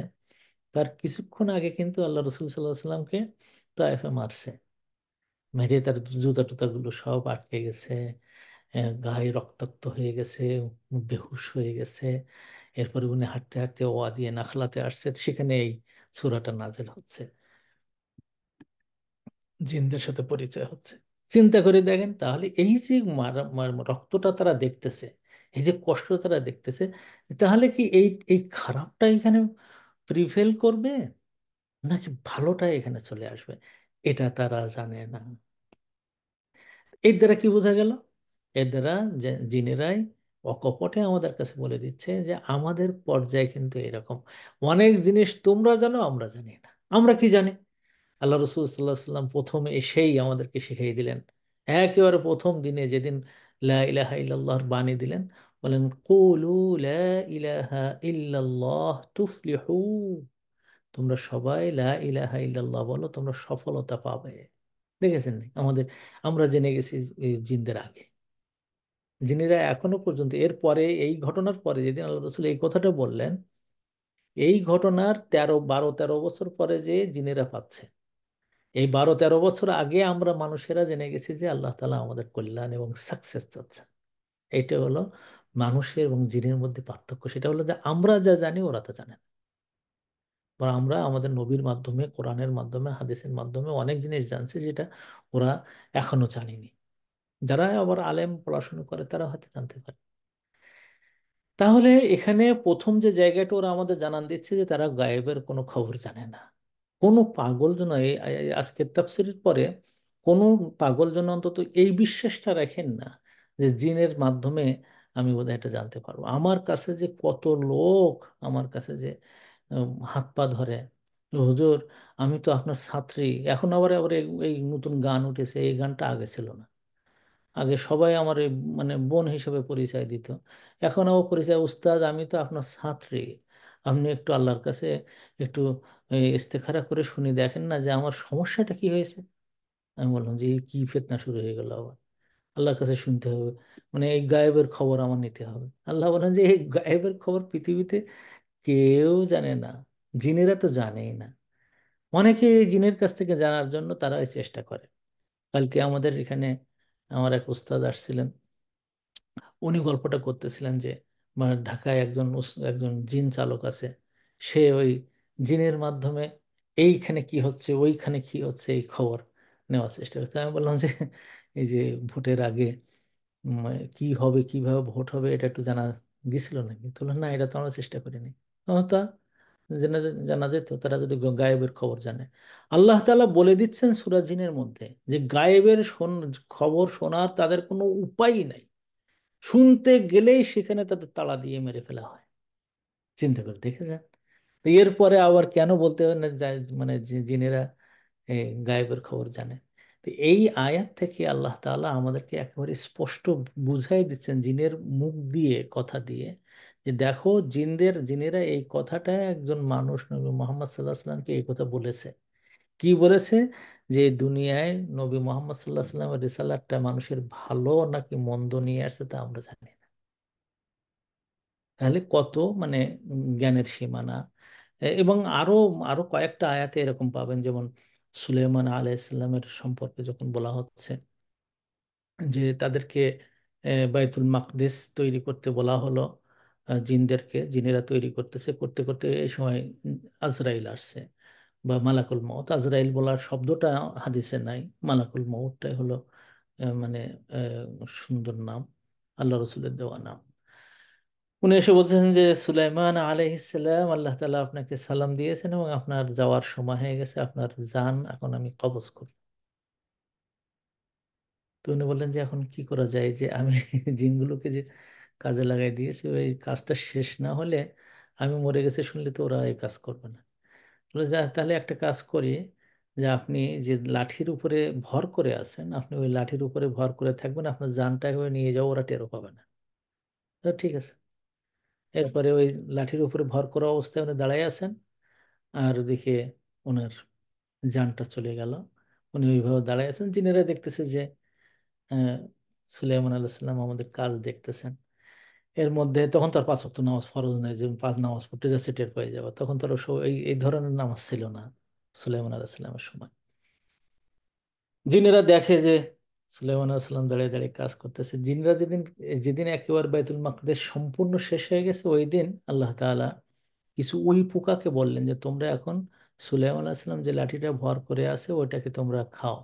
[SPEAKER 1] তার কিছুক্ষণ আগে কিন্তু আল্লাহ রসুল সাল্লাহ সাল্লামকে তয়েফে মারছে, মেরে তার জুতা টুতাগুলো সব আটকে গেছে, গায়ে রক্তাক্ত হয়ে গেছে, বেহুশ হয়ে গেছে। এরপরে উনি হাঁটতে হাঁটতে ওয়াদি নাখলাতে আসছে, সেখানে এই সূরাটা নাযিল হচ্ছে, জিনদের সাথে পরিচয় হচ্ছে। চিন্তা করে দেখেন তাহলে এই যে রক্তটা তারা দেখতেছে, এই যে কষ্ট তারা দেখতেছে, তাহলে কি এই এই খারাপটা এখানে প্রিভেল করবে নাকি ভালোটা এখানে চলে আসবে, এটা তারা জানে না। এর দ্বারা কি বোঝা গেল? এর দ্বারা যে জিনেরাই অকপটে আমাদের কাছে বলে দিচ্ছে যে আমাদের পর্যায়ে কিন্তু এরকম অনেক জিনিস তোমরা জানো আমরা জানি না। আমরা কি জানি? আল্লাহ রসুল সাল্লাহ সাল্লাম প্রথম এসেই আমাদেরকে শিখিয়ে দিলেন, একেবারে প্রথম দিনে যেদিন লা ইলাহা ইল্লাল্লাহর বাণী দিলেন, বলেন কুলু লা ইলাহা ইল্লাল্লাহ তুফলিহু, তোমরা সবাই লা ইলাহা ইল্লাল্লাহ বলো, তোমরা সফলতা পাবে। দেখেছেন নি আমাদের, আমরা জেনে গেছি জিনদের আগে, জিনেরা এখনো পর্যন্ত এর পরে এই ঘটনার পরে যেদিন আল্লাহ রসুল এই কথাটা বললেন, এই ঘটনার 12 13 বছর পরে যে জিনেরা পাচ্ছে, এই 12 13 বছর আগে আমরা মানুষেরা জেনে গেছি যে আল্লাহ তালা আমাদের কল্যাণ এবং সাকসেস চাচ্ছে। এইটা হলো মানুষের এবং জিনের মধ্যে পার্থক্য, সেটা হলো যে আমরা যা জানি ওরা তা জানে না। বা আমরা আমাদের নবীর মাধ্যমে, কোরআনের মাধ্যমে, হাদিসের মাধ্যমে অনেক জিনিস জানছি যেটা ওরা এখনো জানেনি। যারা আবার আলেম পড়াশোনা করে তারা হয়তো জানতে পারে। তাহলে এখানে প্রথম যে জায়গাটা ওরা আমাদের জানান দিচ্ছে যে তারা গায়েবের কোনো খবর জানে না। কোনো পাগল যেন আজকের তাফসীরের পরে কোনো পাগল যেন অন্তত এই বিশ্বাসটা রাখেন না যে জিনের মাধ্যমে আমি বোধহয় এটা জানতে পারবো। আমার কাছে যে কত লোক আমার কাছে যে হাত পা ধরে, হুজুর আমি তো আপনার ছাত্রী। এখন আবার আবার এই নতুন গান উঠেছে, এই গানটা আগে ছিল না। আগে সবাই আমার মানে বোন হিসেবে পরিচয় দিত। এখন আমার পরিচয়, উস্তাদ আমি তো আপনার ছাত্রী, আপনি একটু আল্লাহর কাছে একটু ইস্তেখারা করে শুনি, দেখেন না যে আমার সমস্যাটা কি হয়েছে। আমি বললাম যে এই কি ফিতনা শুরু হয়ে গেল আবার, আল্লাহর কাছে শুনতে হবে, মানে এই গায়েবের খবর আমার নিতে হবে। আল্লাহ বলেন যে এই গায়েবের খবর পৃথিবীতে কেউ জানে না, জিনেরা তো জানেই না। অনেকে এই জিনের কাছ থেকে জানার জন্য তারা চেষ্টা করে। কালকে আমাদের এখানে আমার এক উস্তাদ আসছিলেন, উনি গল্পটা করতেছিলেন যে মানে ঢাকায় একজন জিন চালক আছে। সে ওই জিনের মাধ্যমে এইখানে কি হচ্ছে ওইখানে কি হচ্ছে এই খবর নেওয়ার চেষ্টা করছে। আমি বললাম যে এই যে ভোটের আগে কি হবে, কিভাবে ভোট হবে, এটা একটু জানা গেছিল নাকি? তো বললাম, না এটা তো আমরা চেষ্টা করিনি। তা জানা জানা যেত তারা যদি গায়েবের খবর জানে। আল্লাহ তাআলা বলে দিচ্ছেন সূরা জিনের মধ্যে যে গায়েবের খবর শোনার তাদের কোনো উপায়ই নাই। শুনতে গেলেই সেখানে তাদের তাড়া দিয়ে মেরে ফেলা হয়। চিন্তা করে দেখেছেন? তো এরপরে আবার কেন বলতে হবে না মানে জিনেরা গায়েবের খবর জানে? তো এই আয়াত থেকে আল্লাহ তাআলা আমাদেরকে একেবারে স্পষ্ট বুঝাই দিচ্ছেন জিনের মুখ দিয়ে, কথা দিয়ে, যে দেখো জিনেরা এই কথাটা একজন মানুষ নবী মোহাম্মদ সাল্লাহ সাল্লামকে এই কথা বলেছে। কি বলেছে? যে দুনিয়ায় নবী মোহাম্মদ সাল্লাহ সাল্লামের রিসালাতটা মানুষের ভালো নাকি মন্দ নিয়ে আসছে তা আমরা জানি না। তাহলে কত মানে জ্ঞানের সীমানা। এবং আরো আরো কয়েকটা আয়াতে এরকম পাবেন, যেমন সুলেমান আলাইহিসসালামের সম্পর্কে যখন বলা হচ্ছে যে তাদেরকে বাইতুল মাকদিস তৈরি করতে বলা হলো, জিনেরা তৈরি করতেছে, করতে করতে এই সময় আজরাইল আসছে বা মালাকুল মউত। আজরাইল বলার শব্দটা হাদিসে নাই, মালাকুল মউতটাই হলো মানে সুন্দর নাম, আল্লাহ রসুলের দেওয়া নাম। উনি এসে বলছেন যে সুলাইমান আলাইহিসসালাম, আল্লাহ তাআলা আপনাকে সালাম দিয়েছেন এবং আপনার যাওয়ার সময় হয়ে গেছে, আপনার যান এখন আমি কবজ করি। তো উনি বললেন যে এখন কি করা যায়, যে আমি জিনগুলোকে যে কাজে লাগাই দিয়েছি ওই কাজটা শেষ না হলে আমি মরে গেছে শুনলে তো ওরা এই কাজ করবে না। বলে যা তাহলে একটা কাজ করি, যে আপনি যে লাঠির উপরে ভর করে আছেন আপনি ওই লাঠির উপরে ভর করে থাকবেন, আপনার জানটা এভাবে নিয়ে যাও, ওরা টেরও পাবে না। তো ঠিক আছে। এরপরে ওই লাঠির উপরে ভর করা অবস্থায় উনি দাঁড়াই আছেন, আর ওদিকে ওনার জানটা চলে গেল। উনি ওইভাবে দাঁড়ায় আছেন, জিনেরা দেখতেছে যে আহ, সুলাইমান আলাইহিস সালাম আমাদের কাজ দেখতেছেন। এর মধ্যে তখন তার পাঁচ ওয়াক্ত নামাজ ফরজ নাই যে পাঁচ নামাজ পড়তে যাচ্ছে টের পেয়ে যাবে, তখন তার সব এই এই ধরনের নামাজ ছিল না সুলাইমান আলাইহিস সালামের সময়। জিনেরা দেখে যে সুলাইমান আলাইহিস সালাম দাঁড়িয়ে দাঁড়িয়ে কাজ করতেছে। জিনরা যেদিন যেদিন একেবারে বাইতুল মাকদিস সম্পূর্ণ শেষ হয়ে গেছে ওই দিন আল্লাহ তাআলা কিছু উই পোকাকে বললেন যে তোমরা এখন সুলাইমান আলাইহিস সালাম যে লাঠিটা ভর করে আছে ওইটাকে তোমরা খাও।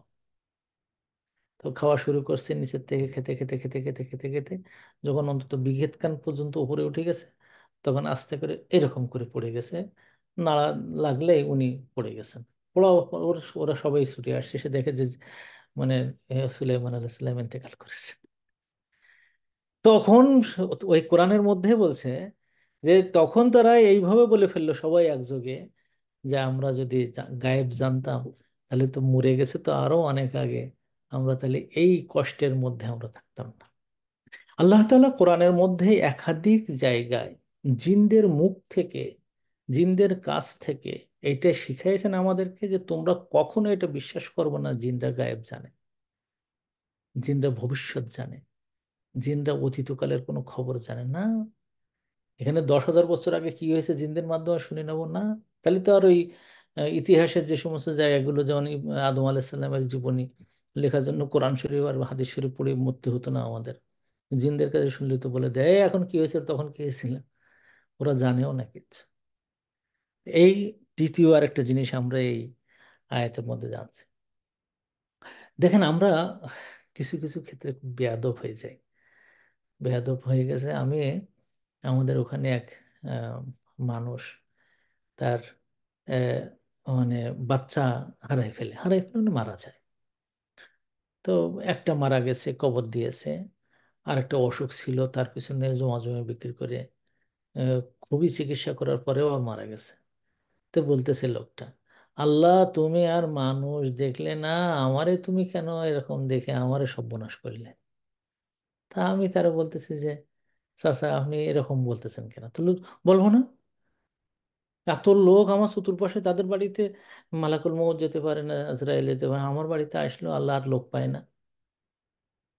[SPEAKER 1] তো খাওয়া শুরু করছে, নিচের থেকে খেতে খেতে খেতে খেতে খেতে খেতে যখন অন্তত বিঘেত কান পর্যন্ত উপরে উঠে গেছে, তখন আস্তে করে এরকম করে পড়ে গেছে। নাড়া লাগলে উনি পড়ে গেছেন। ওরা ওরা সবাই ছুটে আসছে, সে দেখে যে মানে সুলাইমান আলাইহিস সালাম ইন্তেকাল করেছে। তখন ওই কোরআনের মধ্যে বলছে যে তখন তারা এইভাবে বলে ফেললো সবাই একযোগে, যে আমরা যদি গায়েব জানতাম তাহলে তো মরে গেছে তো আরো অনেক আগে, আমরা তাহলে এই কষ্টের মধ্যে আমরা থাকতাম না। আল্লাহ তাআলা কোরআনের মধ্যে একাধিক জায়গায় জিনদের মুখ থেকে, জিনদের কাছ থেকে এটা শিখাইছেন আমাদেরকে যে তোমরা কখনো এটা বিশ্বাস করবে না জিনরা গায়েব জানে, জিনরা ভবিষ্যৎ জানে, জিনরা অতীতকালের কোনো খবর জানে না। এখানে 10,000 বছর আগে কি হয়েছে জিনদের মাধ্যমে শুনে নেব না? তাহলে তো আর ওই ইতিহাসের যে সমস্ত জায়গাগুলো, যেমন আদম আলাইহিস সালামের জীবনী লেখার জন্য কোরআন শরীফ আর হাদিস শরীফ পড়ে মরতে হতো না আমাদের। জিনদের কাছে শুনলে তো বলে দেয়, "এই এখন কি হয়েছিল তখন কি হয়েছিল।" ওরা জানেও না কিছু। এই দ্বিতীয় আরেকটা জিনিস আমরা এই আয়াতের মধ্যে জানছি। দেখেন, আমরা কিছু কিছু ক্ষেত্রে খুব বেয়াদব হয়ে যাই। বেয়াদব হয়ে গেছে। আমাদের ওখানে এক আহ, মানুষ তার মানে বাচ্চা হারাই ফেলে মানে মারা যায়। তো একটা মারা গেছে, কবর দিয়েছে। আর একটা অসুখ ছিল, তার পিছনে জমা জমি বিক্রি করে খুবই চিকিৎসা করার পরেও আর মারা গেছে। তো বলতেছে লোকটা, আল্লাহ তুমি আর মানুষ দেখলে না, আমারে তুমি কেন এরকম দেখে আমারে সর্বনাশ করলে? তা আমি তারা বলতেছি যে, চাচা আপনি এরকম বলতেছেন কেন? তো বলবো না, এত লোক আমার চতুর্পাশে, তাদের বাড়িতে মালাকুল মউত যেতে পারে না, আজরাইল যেতে পারে না, আমার বাড়িতে আসলো আল্লাহ আর লোক পায় না।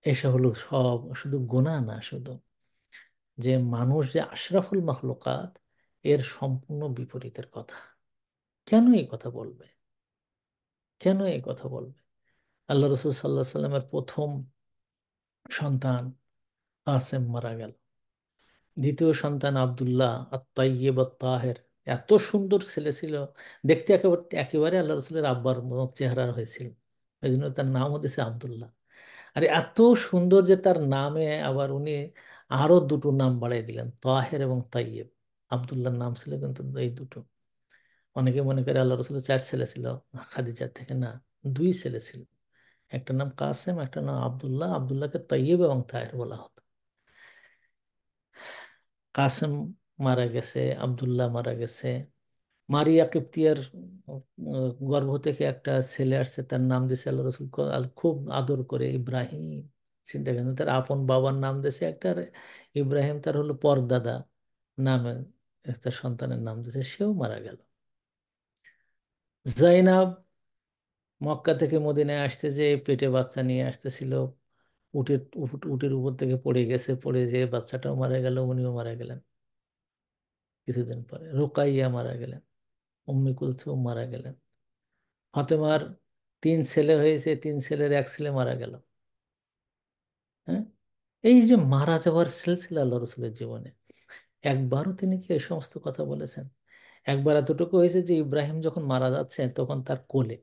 [SPEAKER 1] এসব হলো সব শুধু গুনাহ না, শুধু যে মানুষ যে আশরাফুল মাখলুকাত, এর সম্পূর্ণ বিপরীতের কথা। কেন এই কথা বলবে? কেন এই কথা বলবে? আল্লাহ রসুল সাল্লাহ সাল্লামের প্রথম সন্তান কাসেম মারা গেল। দ্বিতীয় সন্তান আব্দুল্লাহ আত-তাইয়্যিব আত-তাহের, এত সুন্দর ছেলে ছিল, দেখতে একেবারে একেবারে আল্লাহ রসুলের আব্বার মতো চেহারার হয়েছিল। এই জন্য তার নাম হতেছে আব্দুল্লাহ। আর এত সুন্দর যে তার নামে আবার উনি আরো দুটো নাম বাড়াই দিলেন, তাহের এবং তাইয়্যিব। আব্দুল্লাহর নাম ছিল কিন্তু এই দুটো। অনেকে মনে করে আল্লাহ রসুলের চার ছেলে ছিল খাদিজার থেকে, না, দুই ছেলে ছিল। একটা নাম কাসেম, একটা নাম আব্দুল্লাহ। আব্দুল্লাহকে তাইয়্যিব এবং তাহের বলা হতো। কাসেম মারা গেছে, আব্দুল্লাহ মারা গেছে। মারিয়া কিপ্তিয়ার গর্ভ থেকে একটা ছেলে আসছে, তার নাম দিয়েছে আল্লাহ রসুল খুব আদর করে ইব্রাহিম। চিন্তা করেন, তার আপন বাবার নাম দিয়েছে একটা, আর ইব্রাহিম তার হলো পরদাদা নামে একটা সন্তানের নাম দিয়েছে, সেও মারা গেল। জাইনাব মক্কা থেকে মদিনায় আসতে যে পেটে বাচ্চা নিয়ে আসতেছিল, উটের উপর থেকে পড়ে গেছে, পড়ে যেয়ে বাচ্চাটাও মারা গেল, উনিও মারা গেলেন। কিছুদিন পরে রুকাইয়া মারা গেলেন, উম্মে কুলসুম মারা গেলেন। ফাতেমার তিন ছেলে হয়েছে, তিন ছেলের এক ছেলে মারা গেল। হ্যাঁ, এই যে মারা যাওয়ার সিলসিলা আল্লাহ রসুলের জীবনে, একবারও তিনি কি এই সমস্ত কথা বলেছেন? একবার এতটুকু হয়েছে যে ইব্রাহিম যখন মারা যাচ্ছে তখন তার কোলে,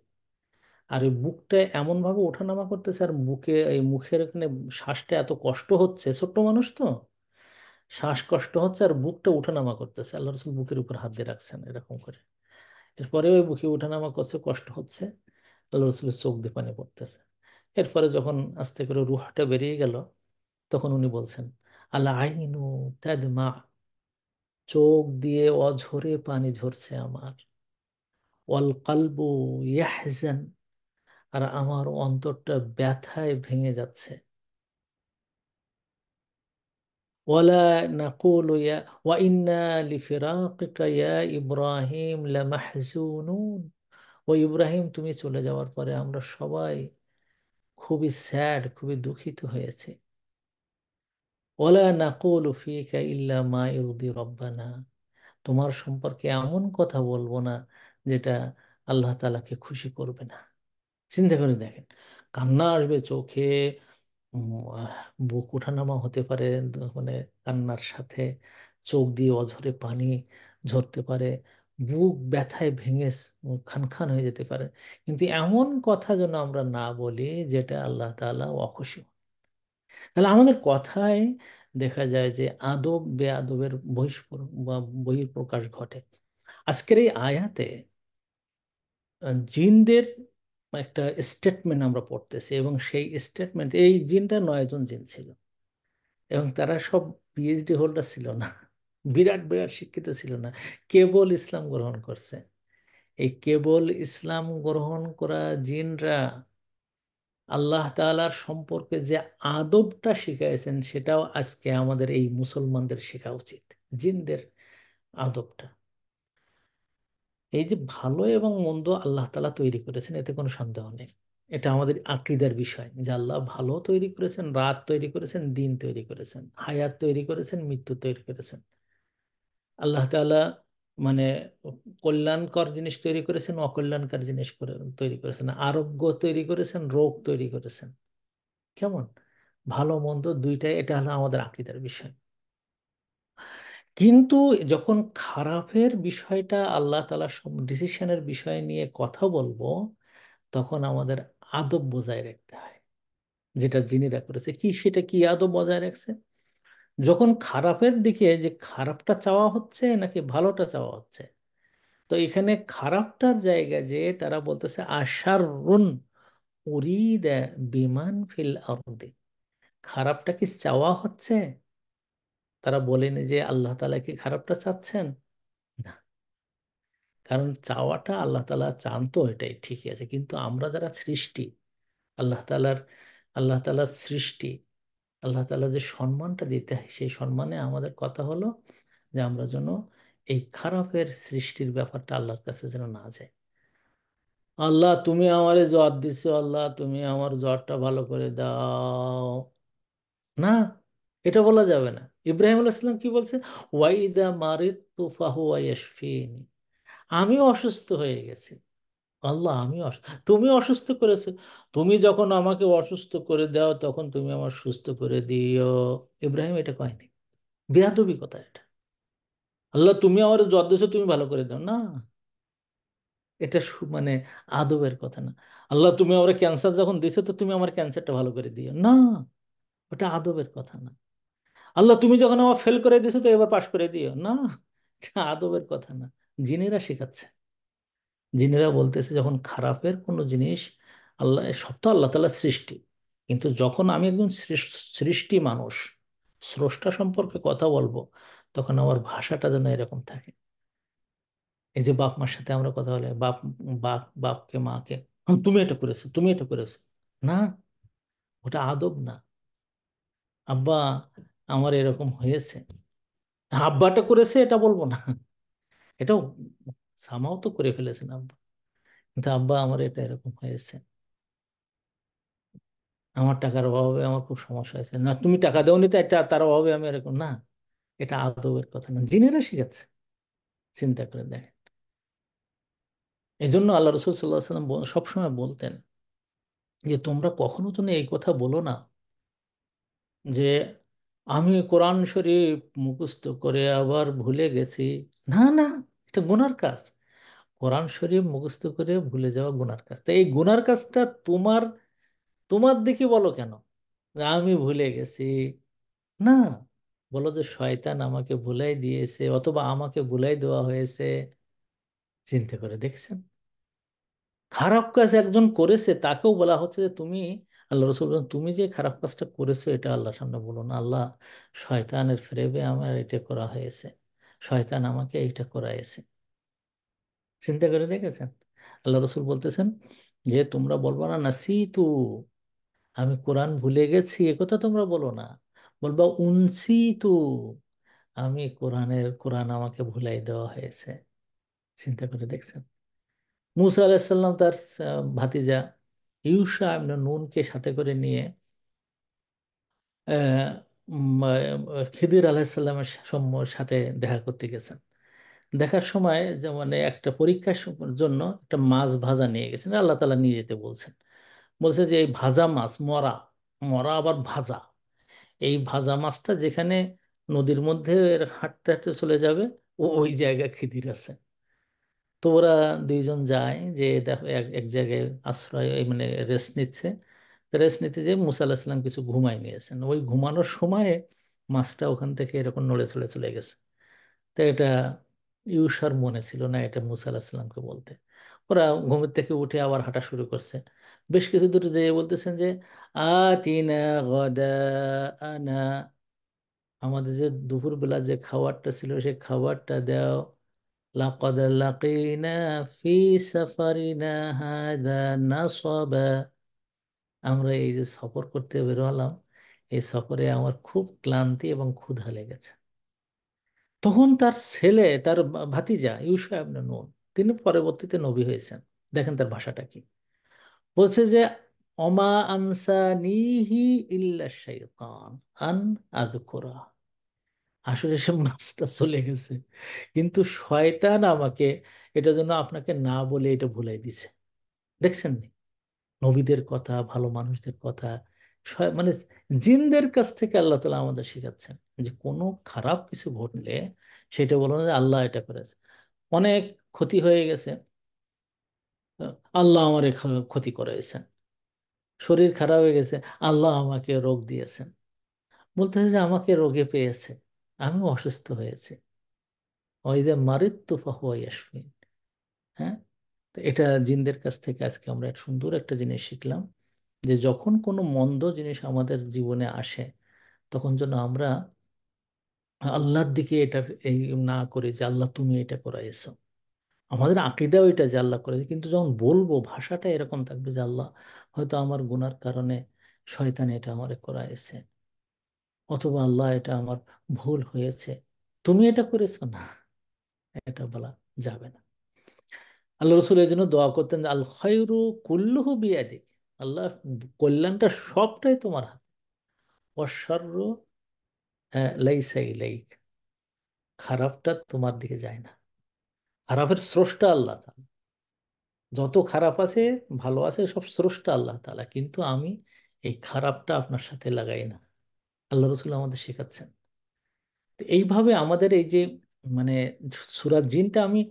[SPEAKER 1] আর ওই বুকটা এমন ভাবে ওঠানামা করতেছে, আর এই মুখের এখানে শ্বাসটা এত কষ্ট হচ্ছে, ছোট্ট মানুষ তো, শ্বাসকষ্ট হচ্ছে আর বুকটা উঠানামা করতেছে, আল্লাহ রসুল বুকের উপর হাত দিয়ে রাখছেন এরকম করে। এরপরে ওই বুকে উঠানামা করছে, কষ্ট হচ্ছে, আল্লাহ রসুলের চোখ দিয়ে পানি পড়তেছে। এরপরে যখন আস্তে করে রুহটা বেরিয়ে গেল, তখন উনি বলছেন, আল্লাহ আইনু তাদমা, চোখ দিয়ে অঝরে পানি ঝরছে আমার, ওয়াল কালবু ইয়াহজান, আর আমার অন্তরটা ব্যথায় ভেঙে যাচ্ছে। ওয়ালা নাকুলু ইয়া ওয়া ইন্না লিফিরাকিকা ইয়া ইব্রাহিম লামাহজুনুন, ও ইব্রাহিম তুমি চলে যাওয়ার পরে আমরা সবাই খুবই স্যাড, খুবই দুঃখিত হয়েছে। ওয়ালা নাকুলু ফিকা ইল্লা মা ইরদি রব্বানা, তোমার সম্পর্কে এমন কথা বলবো না যেটা আল্লাহ তাআলাকে খুশি করবে না। চিন্তা করে দেখেন, কান্না আসবে চোখে, উম, আহ, বুক ওঠানামা হতে পারে, মানে কান্নার সাথে চোখ দিয়ে অঝরে পানি ঝরতে পারে, বুক ব্যথায় ভেঙে খান খান হয়ে যেতে পারে, কিন্তু এমন কথা যেন আমরা না বলি যেটা আল্লাহ তাআলা অখুশি হন। তাহলে আমাদের কথায় দেখা যায় যে আদব বেআদবের বহিঃপ্রকাশ ঘটে। আজকের এই আয়াতে জিনদের একটা স্টেটমেন্ট আমরা পড়তেছি, এবং সেই স্টেটমেন্ট, এই জিনটা 9 জন জিন ছিল, এবং তারা সব পিএইচডি হোল্ডার ছিল না, বিরাট বিরাট শিক্ষিত ছিল না, কেবল ইসলাম গ্রহণ করছে। এই কেবল ইসলাম গ্রহণ করা জিনরা আল্লাহ তাআলার সম্পর্কে যে আদবটা শিখাইছেন, সেটাও আজকে আমাদের এই মুসলমানদের শেখা উচিত। জিনদের আদবটা, এই যে ভালো এবং মন্দ আল্লাহ তাআলা তৈরি করেছেন, এতে কোনো সন্দেহ নেই। এটা আমাদের আকীদার বিষয় যে আল্লাহ ভালো তৈরি করেছেন, রাত তৈরি করেছেন, দিন তৈরি করেছেন, হায়াত তৈরি করেছেন, মৃত্যু তৈরি করেছেন। আল্লাহ তাআলা মানে কল্যাণকর জিনিস তৈরি করেছেন, অকল্যাণকর জিনিস তৈরি করেছেন, আরোগ্য তৈরি করেছেন, রোগ তৈরি করেছেন। কেমন ভালো মন্দ দুইটাই, এটা হলো আমাদের আকীদার বিষয়। কিন্তু যখন খারাপের বিষয়টা আল্লাহ তাআলা সব ডিসিশনের বিষয় নিয়ে কথা বলবো, তখন আমাদের আদব বজায় রাখতে হয়। যেটা জিনেরা করেছে কি, সেটা কি আদব বজায় রাখছে? যখন খারাপের দিকে, যে খারাপটা চাওয়া হচ্ছে নাকি ভালোটা চাওয়া হচ্ছে, তো এখানে খারাপটার জায়গায় যে তারা বলতেছে আশারুন উরিদা বিমান ফিল আরদি, খারাপটা কি চাওয়া হচ্ছে? তারা বলেনি যে আল্লাহ তাআলা কি খারাপটা চাচ্ছেন? না। কারণ চাওয়াটা আল্লাহ তাআলা চান, তো এটাই ঠিকই আছে, কিন্তু আমরা যারা সৃষ্টি, আল্লাহ তাআলার আল্লাহ তাআলার সৃষ্টি, আল্লাহ তাআলা যে সম্মানটা দিতে হয়, সেই সম্মানে আমাদের কথা হলো যে আমরা যেন এই খারাপের সৃষ্টির ব্যাপারটা আল্লাহর কাছে যেন না যায়। আল্লাহ তুমি আমারে জ্বর দিছো, আল্লাহ তুমি আমার জ্বরটা ভালো করে দাও, না, এটা বলা যাবে না। ইব্রাহিম আলাইহিস সালাম কি বলছেন? ওয়াইদা মারিদতু ফাহুয়া ইয়াশফিনি, আমি অসুস্থ হয়ে গেছি, আল্লাহ আমি তুমি অসুস্থ করেছো, তুমি যখন আমাকে অসুস্থ করে দাও তখন তুমি আমার সুস্থ করে দিও। ইব্রাহিম এটা কয়নি, বেয়াদবি কথা এটা। আল্লাহ তুমি আমার জ্বর দিয়েছো, তুমি ভালো করে দাও, না, এটা মানে আদবের কথা না। আল্লাহ তুমি আমার ক্যান্সার যখন দিছো, তো তুমি আমার ক্যান্সারটা ভালো করে দিও, না, ওটা আদবের কথা না। আল্লাহ তুমি যখন আমার ফেল করে দিছো, তো এবার পাশ করে দিও, না, এটা আদবের কথা না। জিনেরা শেখাচ্ছে, জিনেরা বলতেছে যখন খারাপের কোনো জিনিস, আল্লাহ সব তো আল্লাহ তাআলার সৃষ্টি, কিন্তু যখন আমি একজন সৃষ্টি মানুষ, স্রষ্টা সম্পর্কে কথা বলবো, তখন আমার ভাষাটা যেন এরকম থাকে। এই যে বাপ মার সাথে আমরা কথা বলে, বাপ বাপকে মাকে, তুমি এটা করেছো, তুমি এটা করেছো, না, ওটা আদব না। আব্বা আমার এরকম হয়েছে, আব্বাটা করেছে এটা বলবো না, এটাও সামাও তো করে ফেলেছেন আব্বা, কিন্তু আব্বা আমার এটা এরকম হয়েছে, আমার টাকার অভাবে আমার খুব সমস্যা হয়েছে, না তুমি টাকা দেওনি তো এটা তার অভাবে আমি এরকম, না, এটা আদবের কথা না, জিনেরা শিখাচ্ছে। চিন্তা করে দেখেন। এই জন্য আল্লাহ রসুল সাল্লাহ সাল্লাম সবসময় বলতেন যে তোমরা কখনো তো এই কথা বলো না যে আমি কোরআন শরীফ মুখস্থ করে আবার ভুলে গেছি। না, না, এটা গুনার কাজ। কোরআন শরীফ মুখস্থ করে ভুলে যাওয়া গুনার কাজ, তাই এই গুনার কাজটা তোমার তোমার দিকে বলো কেন যে আমি ভুলে গেছি? না, বলো যে শয়তান আমাকে ভুলাই দিয়েছে, অথবা আমাকে ভুলাই দেওয়া হয়েছে। চিন্তা করে দেখছেন, খারাপ কাজ একজন করেছে, তাকেও বলা হচ্ছে যে তুমি, আল্লাহ রসুল বলেন, তুমি যে খারাপ কাজটা করেছো এটা আল্লাহর সামনে বলো না, আল্লাহ শয়তানের ফ্রেবে আমার এটা করা হয়েছে, শয়তান আমাকে এইটা করাইছে। চিন্তা করে দেখেছেন? আল্লাহ রসুল বলতেছেন যে তোমরা বলবো না নাসিতু, আমি কোরআন ভুলে গেছি, একথা তোমরা বলো না, বলবা উনসিতু, আমি কোরআন আমাকে ভুলাই দেওয়া হয়েছে। চিন্তা করে দেখছেন? মুসা আলাহিসাল্লাম তার ভাতিজা ইউশা ইবনে নুনকে সাথে করে নিয়ে আহ, খিদির আলাহিসাল্লামের সাথে দেখা করতে গেছেন। দেখার সময় যে মানে একটা পরীক্ষার জন্য একটা মাছ ভাজা নিয়ে গেছেন, আল্লাহ তাআলা নিয়ে যেতে বলছেন। বলছে যে এই ভাজা মাছ, মরা, মরা আবার ভাজা, এই ভাজা মাছটা যেখানে নদীর মধ্যে এর হাঁটতে হাঁটতে চলে যাবে, ওই জায়গা খিদির আছে। তো ওরা দুইজন যায়, যে দেখো এক এক জায়গায় আশ্রয়, এই মানে রেস্ট নিচ্ছে। রেস্ট নিতে যে মুসা আলাহিসাল্লাম কিছু ঘুমাই নিয়েছেন, ওই ঘুমানোর সময়ে মাছটা ওখান থেকে এরকম নড়ে চড়ে চলে গেছে। তো এটা ইউসার মনে ছিল না এটা মুসা আলাহিসাল্লামকে বলতে। ওরা ঘুমের থেকে উঠে আবার হাঁটা শুরু করছে। বেশ কিছু দূর যেয়ে বলতেছেন যে আতিনা গদা আনা, আমাদের যে দুপুরবেলা যে খাবারটা ছিল সেই খাবারটা দাও। লাকাদ লাকিনা ফি সাফারিনা হাদা নাসাবা, আমরা এই যে সফর করতে বের হলাম, এই সফরে আমার খুব ক্লান্তি এবং ক্ষুধা লেগেছে। তখন তার ছেলে, তার ভাতিজা ইউশা ইবনে নুন, তিনি পরবর্তীতে নবী হয়েছেন। দেখেন তার ভাষাটা কি বলছে, যে অমা আনসানিহি ইল্লা শাইতান আন আযকুরা, আসলে সে মাছটা চলে গেছে, কিন্তু শয়তান আমাকে এটার জন্য আপনাকে না বলে এটা ভুলাই দিছে। দেখছেন নি? নবীদের কথা, ভালো মানুষদের কথা মানে জিনদের কাছ থেকে আল্লাহ তালা আমাদের শেখাচ্ছেন যে কোনো খারাপ কিছু ঘটলে সেটা বলো না যে আল্লাহ এটা করেছে। অনেক ক্ষতি হয়ে গেছে, আল্লাহ আমার ক্ষতি করেছেন। শরীর খারাপ হয়ে গেছে, আল্লাহ আমাকে রোগ দিয়েছেন। বলতে হয় যে আমাকে রোগে পেয়েছে, আমি অসুস্থ হয়েছে। ওইদে মারিত্তু ফাহুয়া ইয়াশফিন। হ্যাঁ, তো এটা জিনদের কাছ থেকে আজকে আমরা এক সুন্দর একটা জিনিস শিখলাম, যে যখন কোনো মন্দ জিনিস আমাদের জীবনে আসে তখন যেন আমরা আল্লাহর দিকে এটা এই না করে যে আল্লাহ তুমি এটা করাইছো। আমাদের আকীদাও এটা যে আল্লাহ করেছে, কিন্তু যখন বলবো ভাষাটা এরকম থাকবে যে আল্লাহ হয়তো আমার গুনার কারণে শয়তান এটা আমারে করাইছে, অথবা আল্লাহ এটা আমার ভুল হয়েছে, তুমি এটা করেছো না, এটা বলা যাবে না। আল্লাহ রসুল এই জন্য দোয়া করতেন যে আল খায়রু কুল্লুহু বিয়াদিক, আল্লাহ কল্যাণটা সবটাই তোমার হাতে। অশাররু লাইসা ইলাইক, খারাপটা তোমার দিকে যায় না। খারাপের স্রষ্টা আল্লাহ তাআলা। যত খারাপ আছে ভালো আছে সব স্রষ্টা আল্লাহ তাআলা, কিন্তু আমি এই খারাপটা আপনার সাথে লাগাই না। আল্লাহ রসুল আমাদের শেখাচ্ছেন। তো এইভাবে আমাদের এই যে মানে সূরা জিনটা আমি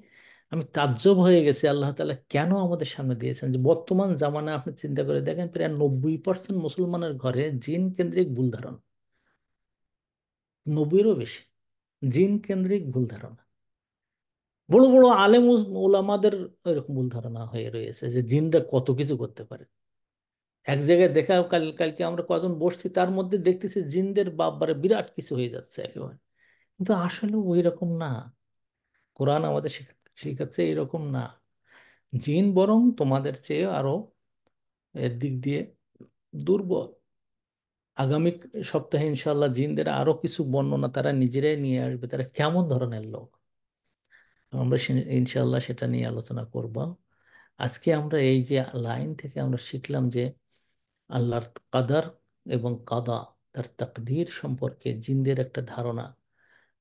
[SPEAKER 1] আমি তাজ্জব হয়ে গেছি আল্লাহ তাআলা কেন আমাদের সামনে দিয়েছেন। যে বর্তমান জামানায় আপনি চিন্তা করে দেখেন প্রায় 90% মুসলমানের ঘরে জিন কেন্দ্রিক ভুল ধারণা, 90-এরও বেশি জিন কেন্দ্রিক ভুল ধারণা। বড় বড় আলেম ওলামাদের এরকম ভুল ধারণা হয়ে রয়েছে যে জিনরা কত কিছু করতে পারে। এক জায়গায় দেখা, কালকে আমরা কজন বসছি তার মধ্যে দেখতেছি জিনদের বাবারে বিরাট কিছু হয়ে যাচ্ছে একেবারে, কিন্তু আসলে ওই রকম না। কোরআন আমাদের শেখাচ্ছে এরকম না। জিন বরং তোমাদের চেয়ে আরো এর দিক দিয়ে দুর্বল। আগামী সপ্তাহে ইনশাল্লাহ জিনদের আরো কিছু বর্ণনা তারা নিজেরাই নিয়ে আসবে, তারা কেমন ধরনের লোক। আমরা ইনশাল্লাহ সেটা নিয়ে আলোচনা করব। আজকে আমরা এই যে লাইন থেকে আমরা শিখলাম যে আল্লাহর কাদার এবং কাদা, তার তাকদীর সম্পর্কে জিনদের একটা ধারণা।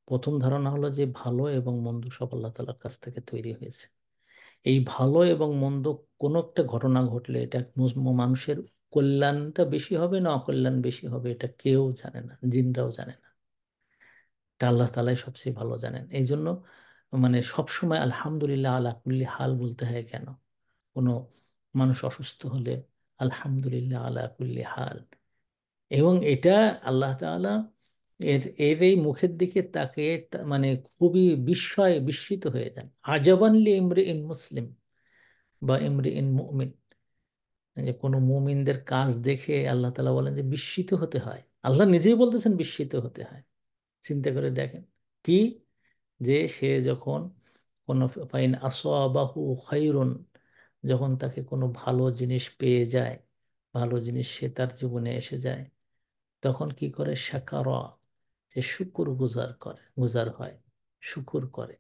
[SPEAKER 1] প্রথম ধারণা হলো যে ভালো এবং মন্দ সব আল্লাহ তাআলার কাছ থেকে তৈরি হয়েছে। এই ভালো এবং মন্দ কোনো একটা ঘটনা ঘটলে এটা মানুষের কল্যাণটা বেশি হবে না অকল্যাণ বেশি হবে এটা কেউ জানে না, জিনরাও জানে না। এটা আল্লাহ তাআলাই সবচেয়ে ভালো জানেন। এই জন্য মানে সবসময় আলহামদুলিল্লাহ আলা কুল্লি হাল বলতে হয় কেন? কোনো মানুষ অসুস্থ হলে আলহামদুলিল্লাহ আলা কুল্লি হাল। এবং এটা আল্লাহ তাআলা এর এর এই মুখের দিকে তাকে মানে খুবই বিস্মিত হয়ে যান। আজাবান লি ইমরি ইন মুসলিম বা ইমরি ইন মুমিন, যে কোনো মুমিনদের কাজ দেখে আল্লাহ তাআলা বলেন যে বিস্মিত হতে হয়। আল্লাহ নিজেই বলতেছেন বিস্মিত হতে হয়। চিন্তা করে দেখেন কি, যে সে যখন কোনো ফাইন আসাবাহু খাইরুন, যখন তাকে কোনো ভালো জিনিস পেয়ে যায়, ভালো জিনিস সে তার জীবনে এসে যায়, তখন কি করে? শাকারা, সে শুকুর গুজার হয়, শুকুর করে।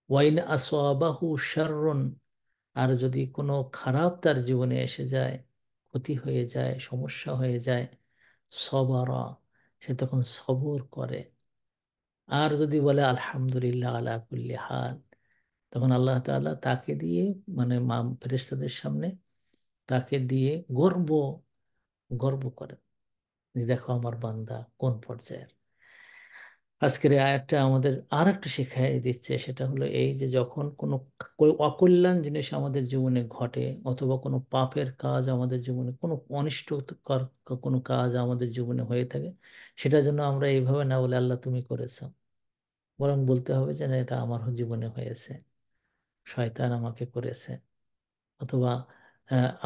[SPEAKER 1] ওয়াইন আসাবাহু শাররুন, আর যদি কোনো খারাপ তার জীবনে এসে যায়, ক্ষতি হয়ে যায়, সমস্যা হয়ে যায়, সবারা, সে তখন সবর করে। আর যদি বলে আলহামদুলিল্লাহ আলা কুল্লি হাল, তখন আল্লাহ তাআলা তাকে দিয়ে মানে ফেরেশতাদের সামনে তাকে দিয়ে গর্ব গর্ব করেন যে দেখো আমার বান্দা কোন পর্যায়ের। আজকের এই আয়াতটা আমাদের আর একটা শিখাই দিচ্ছে, সেটা হলো এই যে যখন কোনো অকল্যাণ জিনিস আমাদের জীবনে ঘটে, অথবা কোনো পাপের কাজ আমাদের জীবনে, কোনো অনিষ্টকর কোনো কাজ আমাদের জীবনে হয়ে থাকে, সেটা যেন আমরা এইভাবে না বলে আল্লাহ তুমি করেছো, বরং বলতে হবে যে না এটা আমার জীবনে হয়েছে, শয়তান আমাকে করেছে, অথবা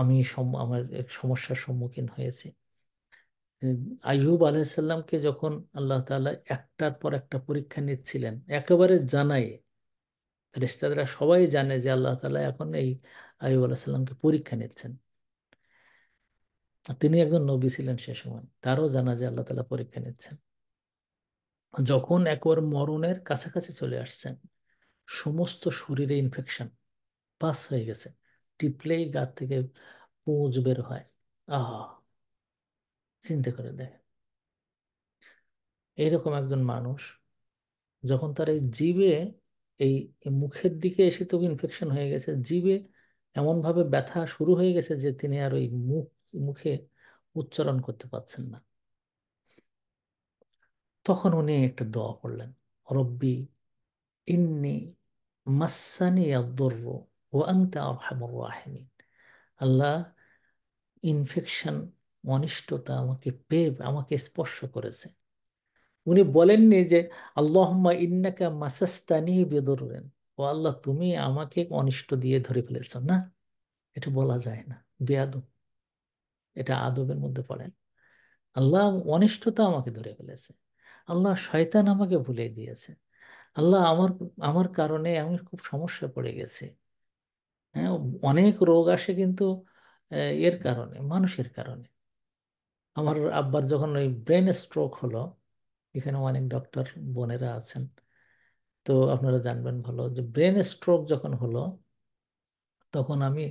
[SPEAKER 1] আমি আমার এক সমস্যার সম্মুখীন হয়েছি। উম, আইয়ুব আলাইসাল্লামকে যখন আল্লাহ তাআলা একটার পর একটা পরীক্ষা নিচ্ছিলেন, একেবারে জানাই ফেরেশতারা সবাই জানে যে আল্লাহ তাআলা এখন এই আইয়ুব আলাইসাল্লামকে পরীক্ষা নিচ্ছেন। আর তিনি একজন নবী ছিলেন সে সময়, তারও জানা যে আল্লাহ তাআলা পরীক্ষা নিচ্ছেন। যখন একবার মরণের কাছাকাছি চলে আসছেন, সমস্ত শরীরে ইনফেকশন পাস হয়ে গেছে, টিপলেই গা থেকে পুঁজ বের হয়। আহ, চিন্তা করে দেখেন, এইরকম একজন মানুষ যখন তার এই জিভে এই এই মুখের দিকে এসে তো ইনফেকশন হয়ে গেছে, জিভে এমনভাবে ব্যথা শুরু হয়ে গেছে যে তিনি আর ওই মুখে উচ্চারণ করতে পারছেন না। তখন উনি একটা দোয়া করলেন, রব্বি ইন্নি মাসানি আদ-দুররু ওয়া আনতা আরহামুর রাহিমিন। আল্লাহ, ইনফেকশন, অনিষ্টতা আমাকে স্পর্শ করেছে। উনি বলেননি যে আল্লাহুম্মা ইন্নাকা মাসাসতানি বিদুররিন, ও আল্লাহ তুমি আমাকে অনিষ্ট দিয়ে ধরে ফেলেছো, না, এটা বলা যায় না, বেয়াদব, এটা আদবের মধ্যে পড়ে না। আল্লাহ, অনিষ্টতা আমাকে ধরে ফেলেছে, আল্লাহ শয়তান আমাকে ভুলে দিয়েছে, আল্লাহ আমার আমার কারণে আমি খুব সমস্যা পড়ে গেছি। হ্যাঁ, অনেক রোগ আসে কিন্তু এর কারণে, মানুষের কারণে। আমার আব্বার যখন ওই ব্রেন স্ট্রোক হলো, এখানে অনেক ডক্টর বোনেরা আছেন, তো আপনারা জানবেন ভালো যে ব্রেন স্ট্রোক যখন হলো, তখন আমি